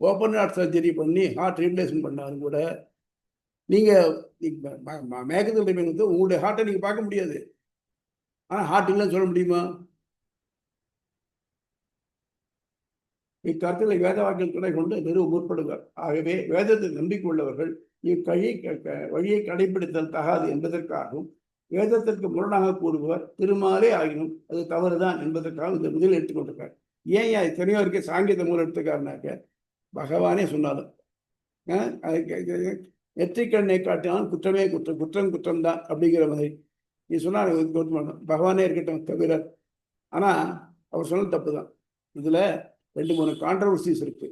ஓப்பன் ஹார்ட் சர்ஜரி பண்ணி ஹார்ட் ரீப்ளேஸ்மெண்ட் பண்ணாலும் கூட நீங்க மேகத்தில் வந்து உங்களுடைய ஹார்ட்டை நீங்க பார்க்க முடியாது. ஆனால் ஹார்ட் இல்லைன்னு சொல்ல முடியுமா? இக்கருத்தில் வேத வாக்கியம் துணை கொண்டு நிறுவ முற்படுவார். ஆகவே வேதத்தை நம்பிக்கொள்ளவர்கள் வழியை கடைபிடித்தல் தகாது என்பதற்காகவும் வேதத்திற்கு முரணாக கூறுபவர் திருமாலே ஆகினும் அது தவறுதான் என்பதற்காக இந்த முதலில் எடுத்துக்கொண்டிருக்கார். ஏன் எத்தனையோ இருக்க சாங்கியத்தை மூலம் எடுத்துக்காருனாக்க பகவானே சொன்னாலும் நெற்றிக்கண்ணை காட்டினாலும் குற்றமே குற்றம், குற்றம் குற்றம்தான் அப்படிங்கிற மாதிரி நீ சொன்னார் பகவானே இருக்கட்டும் கபிலர். ஆனால் அவர் சொன்ன தப்பு தான். இதில் 2-3 கான்ட்ரவர்சிஸ் இருக்கு.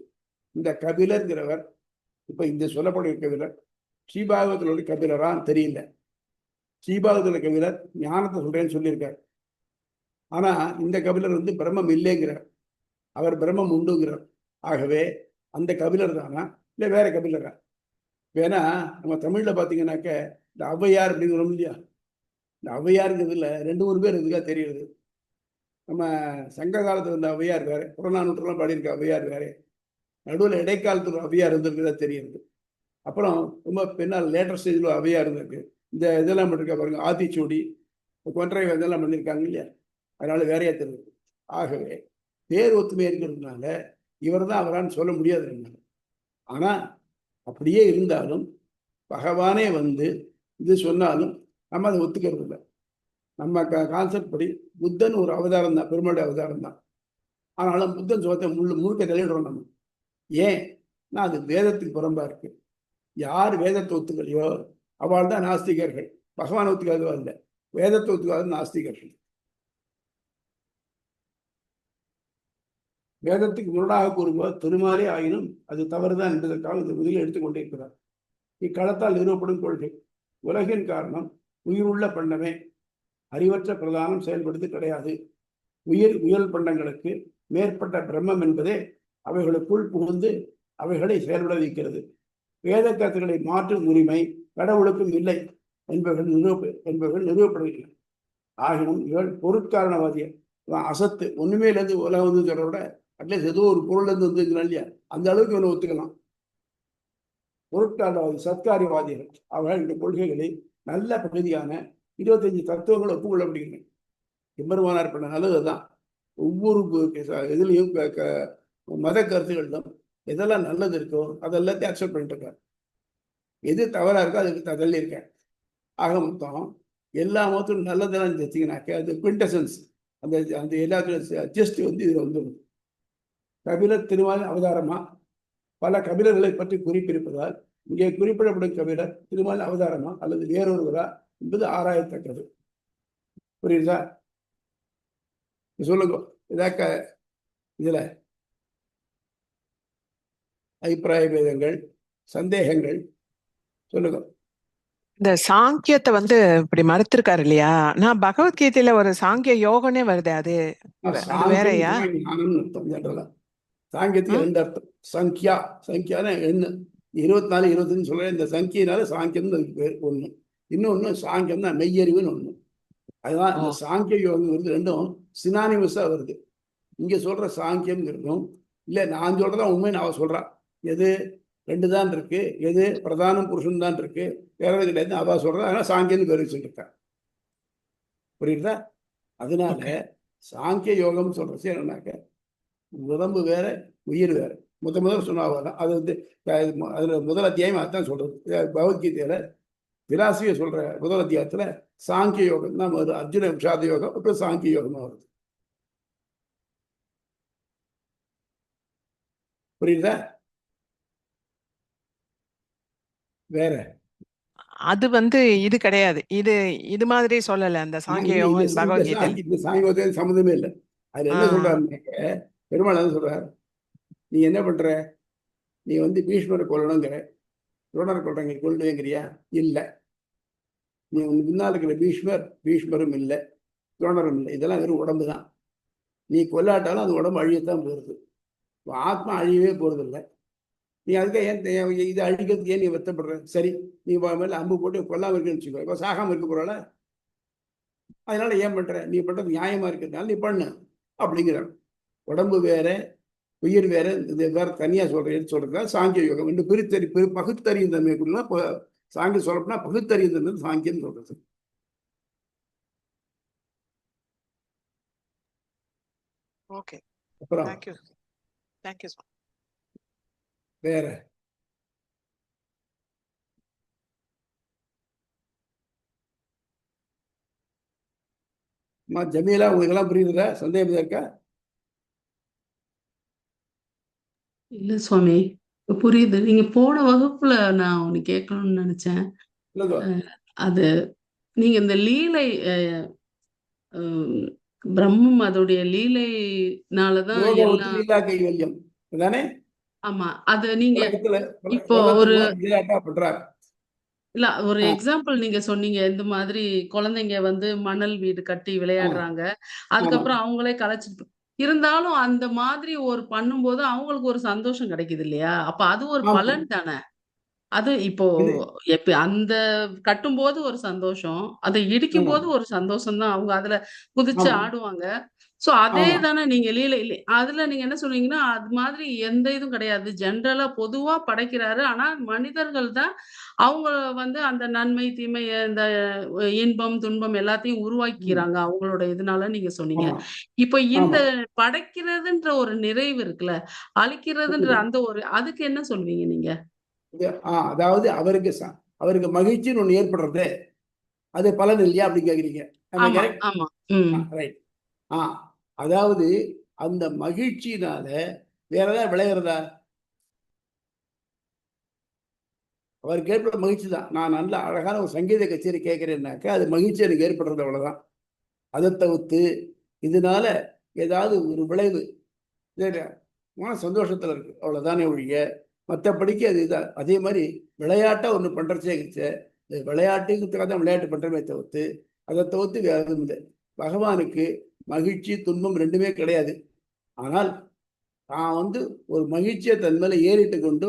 இந்த கபிலர்ங்கிறவர் இப்போ இந்த சொல்லக்கூடிய கபிலர் ஸ்ரீபாகவத்தில் கபிலரான்னு தெரியல. ஸ்ரீபாகவத்தில் கபிலர் ஞானத்தை சொல்றேன்னு சொல்லியிருக்கார். ஆனால் இந்த கபிலர் வந்து பிரம்மம் இல்லைங்கிறார், அவர் பிரம்மம் உண்டுங்கிறார். ஆகவே அந்த கபிலர் தானா இல்லை வேற கபிலரா? வேணா நம்ம தமிழில் பார்த்தீங்கன்னாக்க இந்த ஔவையார் அப்படின்னு சொல்ல முடியா? இந்த ஔவையாருங்கிறதுல 2-3 பேர் இதுக்காக தெரியுது. நம்ம சங்க காலத்தில் இருந்த ஔவையார் வேற, புறநானூற்றெல்லாம் பாடியிருக்க ஔவையார் வேற, நடுவில் இடைக்காலத்தில் ஔவையார் இருந்திருக்குதா தெரியுது. அப்புறம் ரொம்ப பின்னால் லேட்டர் ஸ்டேஜில் ஔவையார் இருந்திருக்கு. இந்த இதெல்லாம் பண்ணிருக்கா பாருங்க, ஆத்திச்சூடி கொன்றை இதெல்லாம் பண்ணியிருக்காங்க இல்லையா, அதனால வேறையா தெரியுது. ஆகவே பேர் ஒத்துமை இருக்கிறதுனால இவர் தான் அவரான்னு சொல்ல முடியாது. ஆனால் அப்படியே இருந்தாலும் பகவானே வந்து இது சொன்னாலும் நம்ம அதை ஒத்துக்கிறது இல்லை. நம்ம கான்செப்ட் படி புத்தன் ஒரு அவதாரம் தான், பெருமாளுடைய அவதாரம் தான். ஆனாலும் புத்தன் சொத்தை முழுக்க தலையிடுறோம் நம்ம. ஏன்? நான் அது வேதத்துக்கு புறம்பா இருக்கு. யார் வேதத்தை ஒத்துக்கலையோ அவள் தான் நாஸ்திகர்கள். பகவான் ஒத்துக்காதவா இல்லை, வேதத்தை ஒத்துக்காத நாஸ்திகர்கள். வேதத்துக்கு முரணாக கூறும்போது திருமாலே ஆயினும் அது தவறுதான் என்பதற்காக இந்த முதலில் எடுத்துக்கொண்டிருக்கிறார். இக்களத்தால் நிறுவப்படும் கொள்கை உலகின் காரணம் உயிருள்ள பண்டமே அறிவற்ற பிரதானம் செயல்படுத்தி கிடையாது. உயிர் பண்டங்களுக்கு மேற்பட்ட பிரம்மம் என்பதே அவைகளுக்குள் புகுந்து அவைகளை செயல்பட வைக்கிறது. வேத கருத்துக்களை மாற்றும் உரிமை கடவுளுக்கும் இல்லை என்பவர்கள் நிறுவப்படுகின்றன. ஆகினும் இவள் பொருட்காரணவாதிய அசத்து ஒண்ணுமே இருந்து உலகம் வந்து சொல்ற விட அட்லீஸ்ட் ஏதோ ஒரு பொருள் இருந்து வந்துருக்கிறான் இல்லையா, அந்த அளவுக்கு இவனை ஒத்துக்கலாம். பொருட்காரணவாதி சத்காரியவாதிகள் அவர்கள் இந்த கொள்கைகளை நல்ல பகுதியான 25 தத்துவங்கள் ஒப்புக்கொள்ளப்படுகின்றன. எம்பெருமானார் பண்ண நல்லதுதான். ஒவ்வொரு இதுலையும் மத கருத்துக்களிலும் எதெல்லாம் நல்லது இருக்கோ அதெல்லாத்தையும் அக்செப்ட் பண்ணிட்டு இருக்காரு. எது தவறா இருக்கோ அதுக்கு தள்ளி இருக்கேன். ஆக மொத்தம் எல்லா மொத்தம் நல்லதெல்லாம் வச்சிங்கனாக்க அது குவிண்டசன்ஸ், அந்த அந்த எல்லாத்துக்கும் ஜஸ்ட் வந்து இது வந்துடும். கபிலர் திருமால் அவதாரமா பல கபிலர்களை பற்றி குறிப்பிருப்பதால் இங்கே குறிப்பிடப்படும் கபிலர் திருமால் அவதாரமா அல்லது வேறொருவரா என்பது ஆராயத்தக்கது. புரியுதா? சொல்லுங்க. இதாக்க இதுல அபிப்பிராய பேதங்கள், சந்தேகங்கள் சொல்லுங்க. இந்த சாங்கியத்தை வந்து இப்படி மறுத்திருக்காரு இல்லையா? நான் பகவத்கீதையில ஒரு சாங்கிய யோகனே வருது, அது வேறயா? சாங்கியத்துக்கு ரெண்டு அர்த்தம். சங்கியா, சங்கியான எண்ணு 24 25 சொல்ற இந்த சங்கியனால சாங்கியம் அதுக்கு பேர் ஒண்ணு. இன்னொன்னு சாங்கியம் தான் மெய்யறிவுன்னு ஒண்ணு. அதுதான் இந்த சாங்கிய யோகம் ரெண்டும் சினானிமஸா வருது. இங்க சொல்ற சாங்கியம்ங்கிறதும் இல்ல நான் சொல்றதான் உண்மை நான் சொல்றான். எது ரெண்டு தான் இருக்கு, எது பிரதானம் புருஷன் தான் இருக்கு, வேற கிடையாது அவ சொல்றா. அதனால சாங்கியன்னு பேர் வச்சுருக்கா. புரியுதா? அதனால சாங்கிய யோகம் சொல்றது என்னன்னாக்க உடம்பு வேற உயிர் வேற. முதல்ல சொன்னாதான் அது வந்து அதுல முதல் அத்தியாயம் அதுதான் சொல்றது. பகவத்கீதையில பிலாசிய சொல்ற முதல் அத்தியாயத்துல சாங்கிய யோகம் தான் வருது. அர்ஜுன விஷாத யோகம் அப்புறம் சாங்கிய யோகமா வருது. புரியுதா? வேற அது வந்து இது கிடையாது. இது மாதிரி சொல்லல அந்த சாங்கிய யோகம் பகவத்கீதையில. இந்த சாங்கிய சம்மந்தமே இல்லை. அது என்ன சொல்றாருன்னாக்க பெருமாள் என்ன சொல்றாரு, நீ என்ன பண்ற, நீ வந்து பீஷ்மரை கொல்லணுங்கிற, துரோணரை கொல்றங்க கொள்ளுங்கிறியா? இல்லை. நீ முன்னால் இருக்கிற பீஷ்மரும் இல்லை, துரோணரும் இல்லை. இதெல்லாம் வெறும் உடம்பு தான். நீ கொல்லாட்டாலும் அது உடம்பு அழியத்தான் போகிறது. ஆத்மா அழியவே போறதில்லை. நீ அதுக்காக ஏன் இது அழிக்கிறதுக்கு ஏன் நீ வருத்தப்படுற? சரி, நீ மேல அம்பு போட்டு கொல்லாம இருக்குன்னு வச்சுக்கோ, இப்போ சாகாம இருக்க போறால, அதனால ஏன் பண்ற? நீ பண்றது நியாயமா இருக்கிறதுனால நீ பண்ணு அப்படிங்கிறாங்க. உடம்பு வேற உயிர் வேற, இது வேற தனியா சொல்றதா சாங்கிய யோகம் என்று பகுத்தறியும் தன்மைக்குள்ள சாங்கியம் சொல்லப்போனா பகுத்தறியும் தன்மை சாங்கியம் சொல்றது. ஓகே, அப்புறம் தேங்க்யூ. வேற ஜமீலா, உங்களுக்கு எல்லாம் புரியுதுல? சந்தேகம் இருக்கா? இல்ல சுவாமி, புரியுது. நீங்க போன வகுப்புல நான் ஒண்ணு கேட்கணும்னு நினைச்சேன். அது நீங்க இந்த லீலை பிரம்மம் அதோடைய லீலைனாலதான் எல்லாம். லீலா கைவல்யம் தானே? ஆமா, அது நீங்க இப்போ ஒரு பண்றாங்க. இல்ல ஒரு எக்ஸாம்பிள் நீங்க சொன்னீங்க. இந்த மாதிரி குழந்தைங்க வந்து மணல் வீடு கட்டி விளையாடுறாங்க, அதுக்கப்புறம் அவங்களே கலைச்சிட்டு இருந்தாலும் அந்த மாதிரி ஒரு பண்ணும்போது அவங்களுக்கு ஒரு சந்தோஷம் கிடைக்குது இல்லையா? அப்ப அது ஒரு பலன் தானே. அது இப்போ அந்த கட்டும்போது ஒரு சந்தோஷம், அதை இடிக்கும் போது ஒரு சந்தோஷம் தான். அவங்க அதுல குதிச்சு ஆடுவாங்க. சோ அதே தானே நீங்க லீலை அதுல நீங்க என்ன சொன்னீங்கன்னா, அது மாதிரி எந்த இதுவும் கிடையாது. ஜெனரலா பொதுவா படைக்கிறாரு. ஆனா மனிதர்கள் தான் அவங்க வந்து அந்த நன்மை தீமை இந்த இன்பம் துன்பம் எல்லாத்தையும் உருவாக்கிறாங்க அவங்களோட இதனால நீங்க சொன்னீங்க. இப்போ இந்த படைக்கிறதுன்ற ஒரு நிறைவு இருக்குல்ல, அழிக்கிறதுன்ற அந்த ஒரு அதுக்கு என்ன சொல்வீங்க நீங்க? அதாவது அவருக்கு மகிழ்ச்சின்னு ஒண்ணு ஏற்படுறது, அது பலன் இல்லையா அப்படி கேக்குறீங்க? அதாவது அந்த மகிழ்ச்சியினால வேற ஏதாவது விளையிறதா? அவருக்கு ஏற்படுற மகிழ்ச்சி தான். நான் நல்ல அழகான ஒரு சங்கீத கச்சேரி கேட்கிறேன்னாக்க அது மகிழ்ச்சி எனக்கு ஏற்படுறது, அவ்வளவுதான். அதை தவிர்த்து இதனால ஏதாவது ஒரு விளைவு சந்தோஷத்துல இருக்கு, அவ்வளவுதானே ஒழிய மற்றபடிக்கு அது இதான். அதே மாதிரி விளையாட்டா ஒன்று பண்றச்சே விளையாட்டுக்காக தான் விளையாட்டு பண்றமே தவிர்த்து அதை தவிர்த்து வேற எதுவும் இல்லை. பகவானுக்கு மகிழ்ச்சி துன்பம் ரெண்டுமே கிடையாது. ஆனால் தான் வந்து ஒரு மகிழ்ச்சியை தன் மேல ஏறிட்டு கொண்டு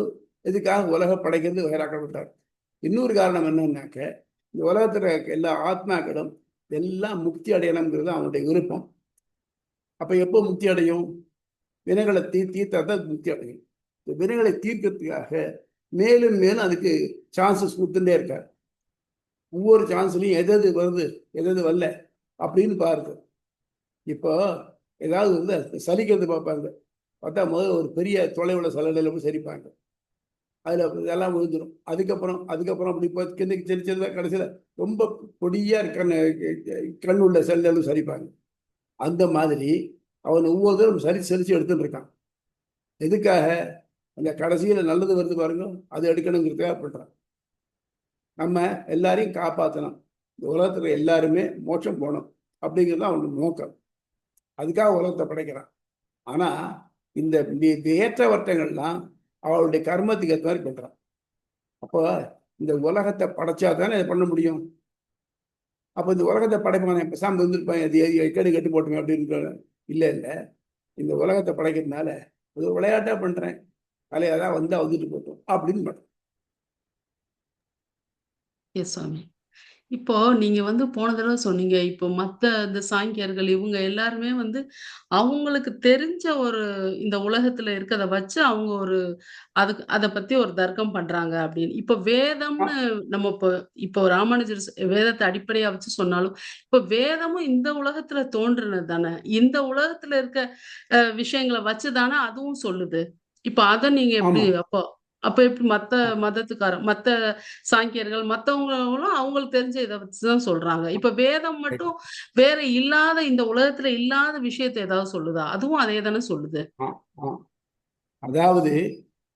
இதுக்காக உலக படைக்கிறது வேறாக்கப்பட்டார். இன்னொரு காரணம் என்னன்னாக்க, இந்த உலகத்துல இருக்க எல்லா ஆத்மாக்களும் எல்லாம் முக்தி அடையணுங்கிறது அவனுடைய விருப்பம். அப்ப எப்போ முக்தி அடையும்? வினைகளை தீர்த்தா தான் முக்தி அடையும். இந்த வினைகளை தீர்க்கறதுக்காக மேலும் மேலும் அதுக்கு சான்சஸ் கொடுத்துட்டே இருக்கார். ஒவ்வொரு சான்ஸ்லையும் எது வருது எது வரல அப்படின்னு பாருங்க. இப்போ ஏதாவது வந்து சலிக்கிறது பார்ப்பாங்க. பார்த்தா முதல்ல ஒரு பெரிய தொலைவுள்ள சலடையில் போய் சரிப்பாங்க. அதில் இதெல்லாம் விழுந்துடும். அதுக்கப்புறம் அப்படி இப்போ கிண்டைக்கு சிரிச்சதா கடைசியில் ரொம்ப பொடியா கண் உள்ள செல்லும் சரிப்பாங்க. அந்த மாதிரி அவன் ஒவ்வொரு தடவை சரிச்சு எடுத்துட்டு இருக்கான். எதுக்காக? அந்த கடைசியில் நல்லது வருது பாருங்க, அது எடுக்கணுங்கிறதுக்காக பண்றான். நம்ம எல்லாரையும் காப்பாற்றணும், இந்த உலகத்துல எல்லாருமே மோட்சம் போகணும் அப்படிங்கிறது அவனுக்கு நோக்கம். அதுக்காக உலகத்தை படைக்கிறான். ஆனா இந்த ஏற்ற வர்த்தங்கள்லாம் அவளுடைய கர்மத்துக்கு ஏற்ற மாதிரி பண்றான். அப்போ இந்த உலகத்தை படைச்சா தானே இதை பண்ண முடியும். அப்போ இந்த உலகத்தை படைப்பானே பேசாமல் வந்துருப்பாங்க, அது கட்டு போட்டுமே அப்படின்னு. இல்லை இந்த உலகத்தை படைக்கிறதுனால ஒரு விளையாட்டா பண்றேன், அதான் வந்தா வந்துட்டு போட்டோம் அப்படின்னு பண்றேன். எஸ் சுவாமி. இப்போ நீங்க வந்து போன தடவை சொன்னீங்க. இப்போ மத்த இந்த சாங்கியர்கள் இவங்க எல்லாருமே வந்து அவங்களுக்கு தெரிஞ்ச ஒரு இந்த உலகத்துல இருக்கத வச்சு அவங்க ஒரு அத பத்தி ஒரு தர்க்கம் பண்றாங்க அப்படின்னு. இப்ப வேதம்னு நம்ம இப்போ ராமானுஜர் வேதத்த அடிப்படையா வச்சு சொன்னாலும், இப்ப வேதமும் இந்த உலகத்துல தோன்றுனது தானே. இந்த உலகத்துல இருக்க விஷயங்கள வச்சு தானே அதுவும் சொல்லுது. இப்ப அத நீங்க எப்படி ஆமா. அப்ப எப்படி மத்த சாங்கியர்கள் மத்தவங்களும் அவங்களுக்கு தெரிஞ்ச இத வச்சுதான் சொல்றாங்க. இப்ப வேதம் மட்டும் வேற இல்லாத இந்த உலகத்துல இல்லாத விஷயத்த ஏதாவது சொல்லுதா? அதுவும் அதே தானே சொல்லுது. அதாவது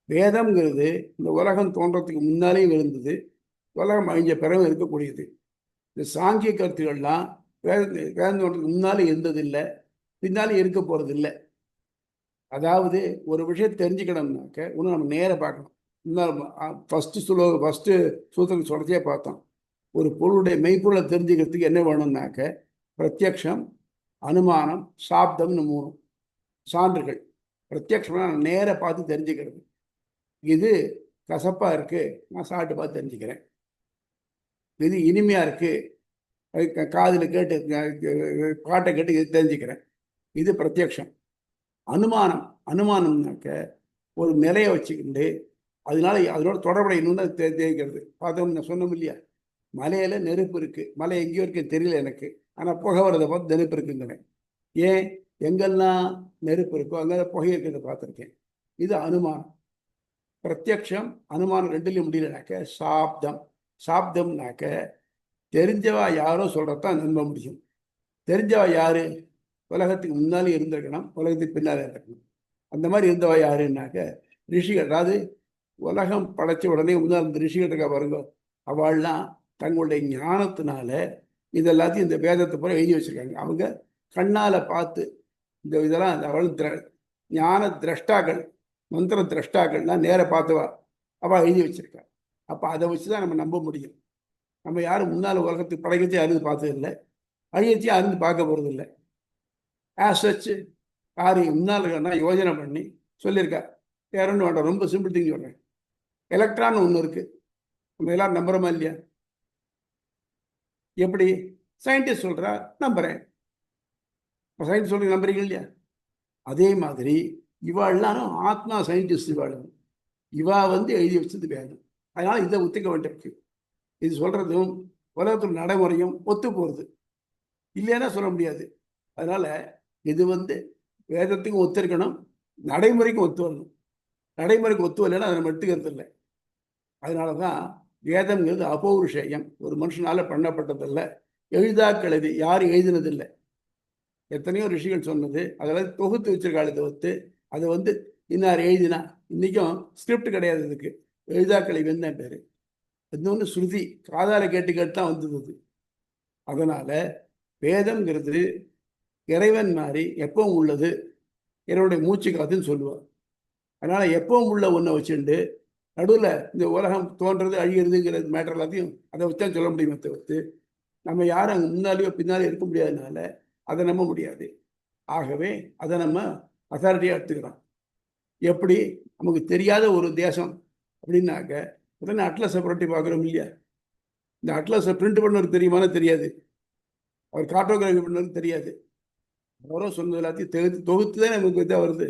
வேதம்ங்கிறது இந்த உலகம் தோன்றதுக்கு முன்னாலேயும் இருந்தது, உலகம் அழிஞ்ச பிறகு இருக்கக்கூடியது. இந்த சாங்கிய கருத்துக்கள்லாம் வேதம் தோன்றதுக்கு முன்னாலே இருந்ததில்லை, பின்னாலே இருக்க போறது இல்லை. அதாவது ஒரு விஷயத்தை தெரிஞ்சுக்கணும்னாக்க ஒன்று நம்ம நேர பார்க்கணும். ஃபஸ்ட்டு சூத்திரம் தொடர்ச்சியாக பார்த்தோம். ஒரு பொருளுடைய மெய்ப்பொருளை தெரிஞ்சுக்கிறதுக்கு என்ன வேணும்னாக்க பிரத்யக்ஷம், அனுமானம், சாப்தம்னு 3 சான்றுகள். பிரத்யக்ஷம்னா நான் நேர பார்த்து தெரிஞ்சுக்கிறது. இது கசப்பாக இருக்கு, நான் சாப்பிட்டு பார்த்து தெரிஞ்சுக்கிறேன். இது இனிமையாக இருக்கு, காதில் கேட்டு பாட்டை கேட்டு இது தெரிஞ்சுக்கிறேன். இது பிரத்யக்ஷம். அனுமானம்னாக்க ஒரு நிலையை வச்சுக்கிண்டு அதனோட தொடர்புடையணும்னு தெரிவிக்கிறது. பார்த்தோம், நான் சொன்னோம் இல்லையா, மலையில நெருப்பு இருக்கு, மலை எங்கேயோ இருக்கு தெரியல எனக்கு, ஆனா புகை வரதை பார்த்து நெருப்பு இருக்குங்கிறேன். ஏன்? எங்கெல்லாம் நெருப்பு இருக்கோ அங்கே புகை இருக்கிறத பார்த்துருக்கேன். இது அனுமானம். பிரத்யக்ஷம் அனுமானம் ரெண்டுலையும் முடியலனாக்க சாப்தம்னாக்க தெரிஞ்சவா யாரோ சொல்றதான் நம்ப முடியும். தெரிஞ்சவா யாரு? உலகத்துக்கு முன்னாலே இருந்திருக்கணும், உலகத்துக்கு பின்னாலே இருந்திருக்கணும். அந்த மாதிரி இருந்தவா யாருன்னாக்க ரிஷிகள். அதாவது உலகம் படைச்ச உடனே முன்னால் இந்த ரிஷிகள் இருக்கா பாருங்க, அவள்லாம் தங்களுடைய ஞானத்தினால இதெல்லாத்தையும் இந்த வேதத்தை பூரா எழுதி வச்சிருக்காங்க. அவங்க கண்ணால பார்த்து இந்த இதெல்லாம் அவள் ஞான திரஷ்டாக்கள், மந்திர திரஷ்டாக்கள்லாம் நேர பார்த்தவா அவள் எழுதி வச்சிருக்கா. அப்போ அதை வச்சுதான் நம்ம நம்ப முடியும். நம்ம யாரும் முன்னால் உலகத்துக்கு படைக்கச்சே அருந்து பார்த்ததில்லை, அழியச்சே அருந்து பார்க்க போறது இல்லை. ஆஸ் வச்சு யாரு முன்னால் யோஜனை பண்ணி சொல்லியிருக்கா. வேற ஒன்றும் வேண்டாம், ரொம்ப சிம்பிள் திங் சொல்றேன். எலக்ட்ரான் ஒன்று இருக்கு, நம்ம எல்லாரும் நம்புறோமா இல்லையா? எப்படி? சயின்டிஸ்ட் சொல்றா, நம்புறேன். சயின்டிஸ்ட் சொல்ற நம்புறீங்க இல்லையா? அதே மாதிரி இவாள்லாம் ஆத்மா சயின்டிஸ்ட். இவா வந்து எழுதி வச்சது வேணும். அதனால இதை ஒத்துக்க வேண்டியிருக்கு. இது சொல்றதும் உலகத்தில் நடைமுறையும் ஒத்து போறது இல்லைன்னா சொல்ல முடியாது. அதனால இது வந்து வேதத்துக்கும் ஒத்துருக்கணும், நடைமுறைக்கும் ஒத்து வரணும். நடைமுறைக்கு ஒத்து வரலைன்னா அதை நம்ம எடுத்துக்கிறது இல்லை. அதனாலதான் வேதம்ங்கிறது அபௌருஷேயம், ஒரு மனுஷனால பண்ணப்பட்டதில்லை, எழுதாக்களது, யாரும் எழுதினதில்லை. எத்தனையோ ரிஷிகள் சொன்னது அதெல்லாம் தொகுத்து வச்சிருக்காள். இதை ஒத்து அதை வந்து இன்னார் எழுதினா. இன்னைக்கும் ஸ்கிரிப்ட் கிடையாது, இதுக்கு எழுதாக்களை வெந்த பேரு. இன்னொன்று ஸ்ருதி, காதால கேட்டு தான் வந்தது. அதனால வேதம்ங்கிறது இறைவன் மாதிரி எப்பவும் உள்ளது, என்னுடைய மூச்சு காத்துன்னு சொல்லுவார். அதனால எப்பவும் உள்ள ஒன்றை வச்சுண்டு நடுவில் இந்த உலகம் தோன்றது அழிகிறதுங்கிற மேட்டர் எல்லாத்தையும் அதை வச்சுதான் சொல்ல முடியுமே தவிர்த்து நம்ம யாரும் அங்கே முன்னாலேயோ பின்னாலே இருக்க முடியாதனால அதை நம்ப முடியாது. ஆகவே அதை நம்ம அத்தாரிட்டியாக எடுத்துக்கிறான். எப்படி நமக்கு தெரியாத ஒரு தேசம் அப்படின்னாக்க உடனே அட்லஸை புரட்டி பார்க்குறோம் இல்லையா? இந்த அட்லஸை பிரிண்ட் பண்ணவர் தெரியுமானு தெரியாது, அவர் கார்டோகிராஃபி பண்ணவர் தெரியாது. அவரோ சொன்னது எல்லாத்தையும் தொகுத்து தான் நமக்கு இதாக வருது.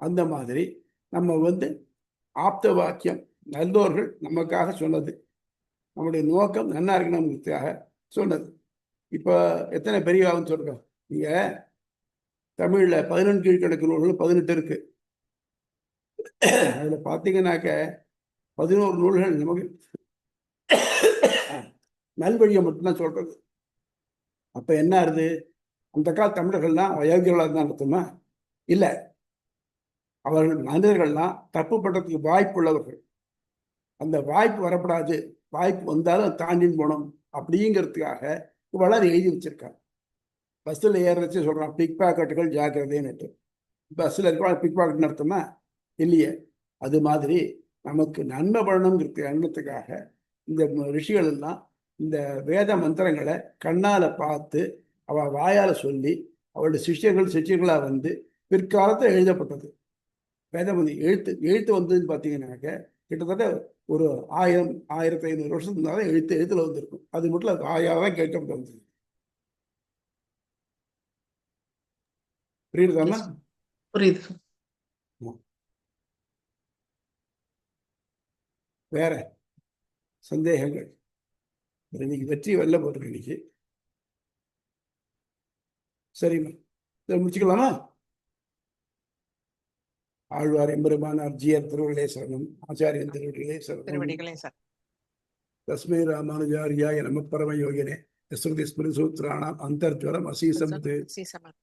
அந்த மாதிரி நம்ம ஆப்த வாக்கியம் நல்லோர்கள் நமக்காக சொன்னது, நம்முடைய நோக்கம் நன்னா இருக்கணும்ங்கிறதுக்காக சொன்னது. இப்போ எத்தனை பெரியவான்னு சொல்கிறோம். நீங்கள் தமிழில் 11 கீழ்கணக்கு நூல்கள் 18 இருக்கு. அதில் பார்த்தீங்கன்னாக்க 11 நூல்கள் நமக்கு நல்வழியை மட்டும்தான் சொல்றது. அப்போ என்ன ஆகுது? அந்த கால தமிழர்கள்லாம் அயோக்கியர்களாக தான் அர்த்தமா? இல்லை, அவர்கள் மனிதர்கள்லாம் தப்பு பண்ணுறதுக்கு வாய்ப்பு உள்ளவர்கள். அந்த வாய்ப்பு வரப்படாது, வாய்ப்பு வந்தாலும் தாண்டின்னு போனோம் அப்படிங்கிறதுக்காக வளர் எழுதி வச்சிருக்காங்க. பஸ்ஸில் ஏறச்சு சொல்கிறான் பிக் பாக்கெட்டுகள் ஜாக்கிரதைன்னு. பஸ்ஸில் இருக்க பிக் பாக்கெட்னு அர்த்தமா? இல்லையே. அது மாதிரி நமக்கு நன்மை பண்ணணுங்கிறது எண்ணத்துக்காக இந்த ரிஷிகள் எல்லாம் இந்த வேத மந்திரங்களை கண்ணால் பார்த்து அவள் வாயால் சொல்லி அவளுடைய சிஷ்யர்களாக பிற்காலத்தில் எழுதப்பட்டது. வேதமதி எழுத்து வந்ததுன்னு பார்த்தீங்கன்னாக்க கிட்டத்தட்ட ஒரு 1000-1500 வருஷத்துக்கு தான் எழுத்துல வந்திருக்கும். அது மட்டும் அது ஆயாதான் கேட்கப்பட்டு வந்தது. புரியுதுதாமா? புரியுது. வேற சந்தேகங்கள்? இன்னைக்கு வெற்றி வெல்ல போட்டிருக்கு இன்னைக்கு. சரிம்மா, இதை முடிச்சுக்கலாமா? ஆழ்வார் எம்பெருமானார் ஜியர் திருவள்ளுவே சரணம், ஆச்சாரியன் திருவள்ளுவே சரணம். திருவடிகளே சார். தஸ்மை ராமானுஜாரியாய நம பரம யோகினே ஸ்மிருதி ஸ்மிருதி சூத்ராணாம் அந்தர்ஜ்வரம் அசீசம். சீசமத்.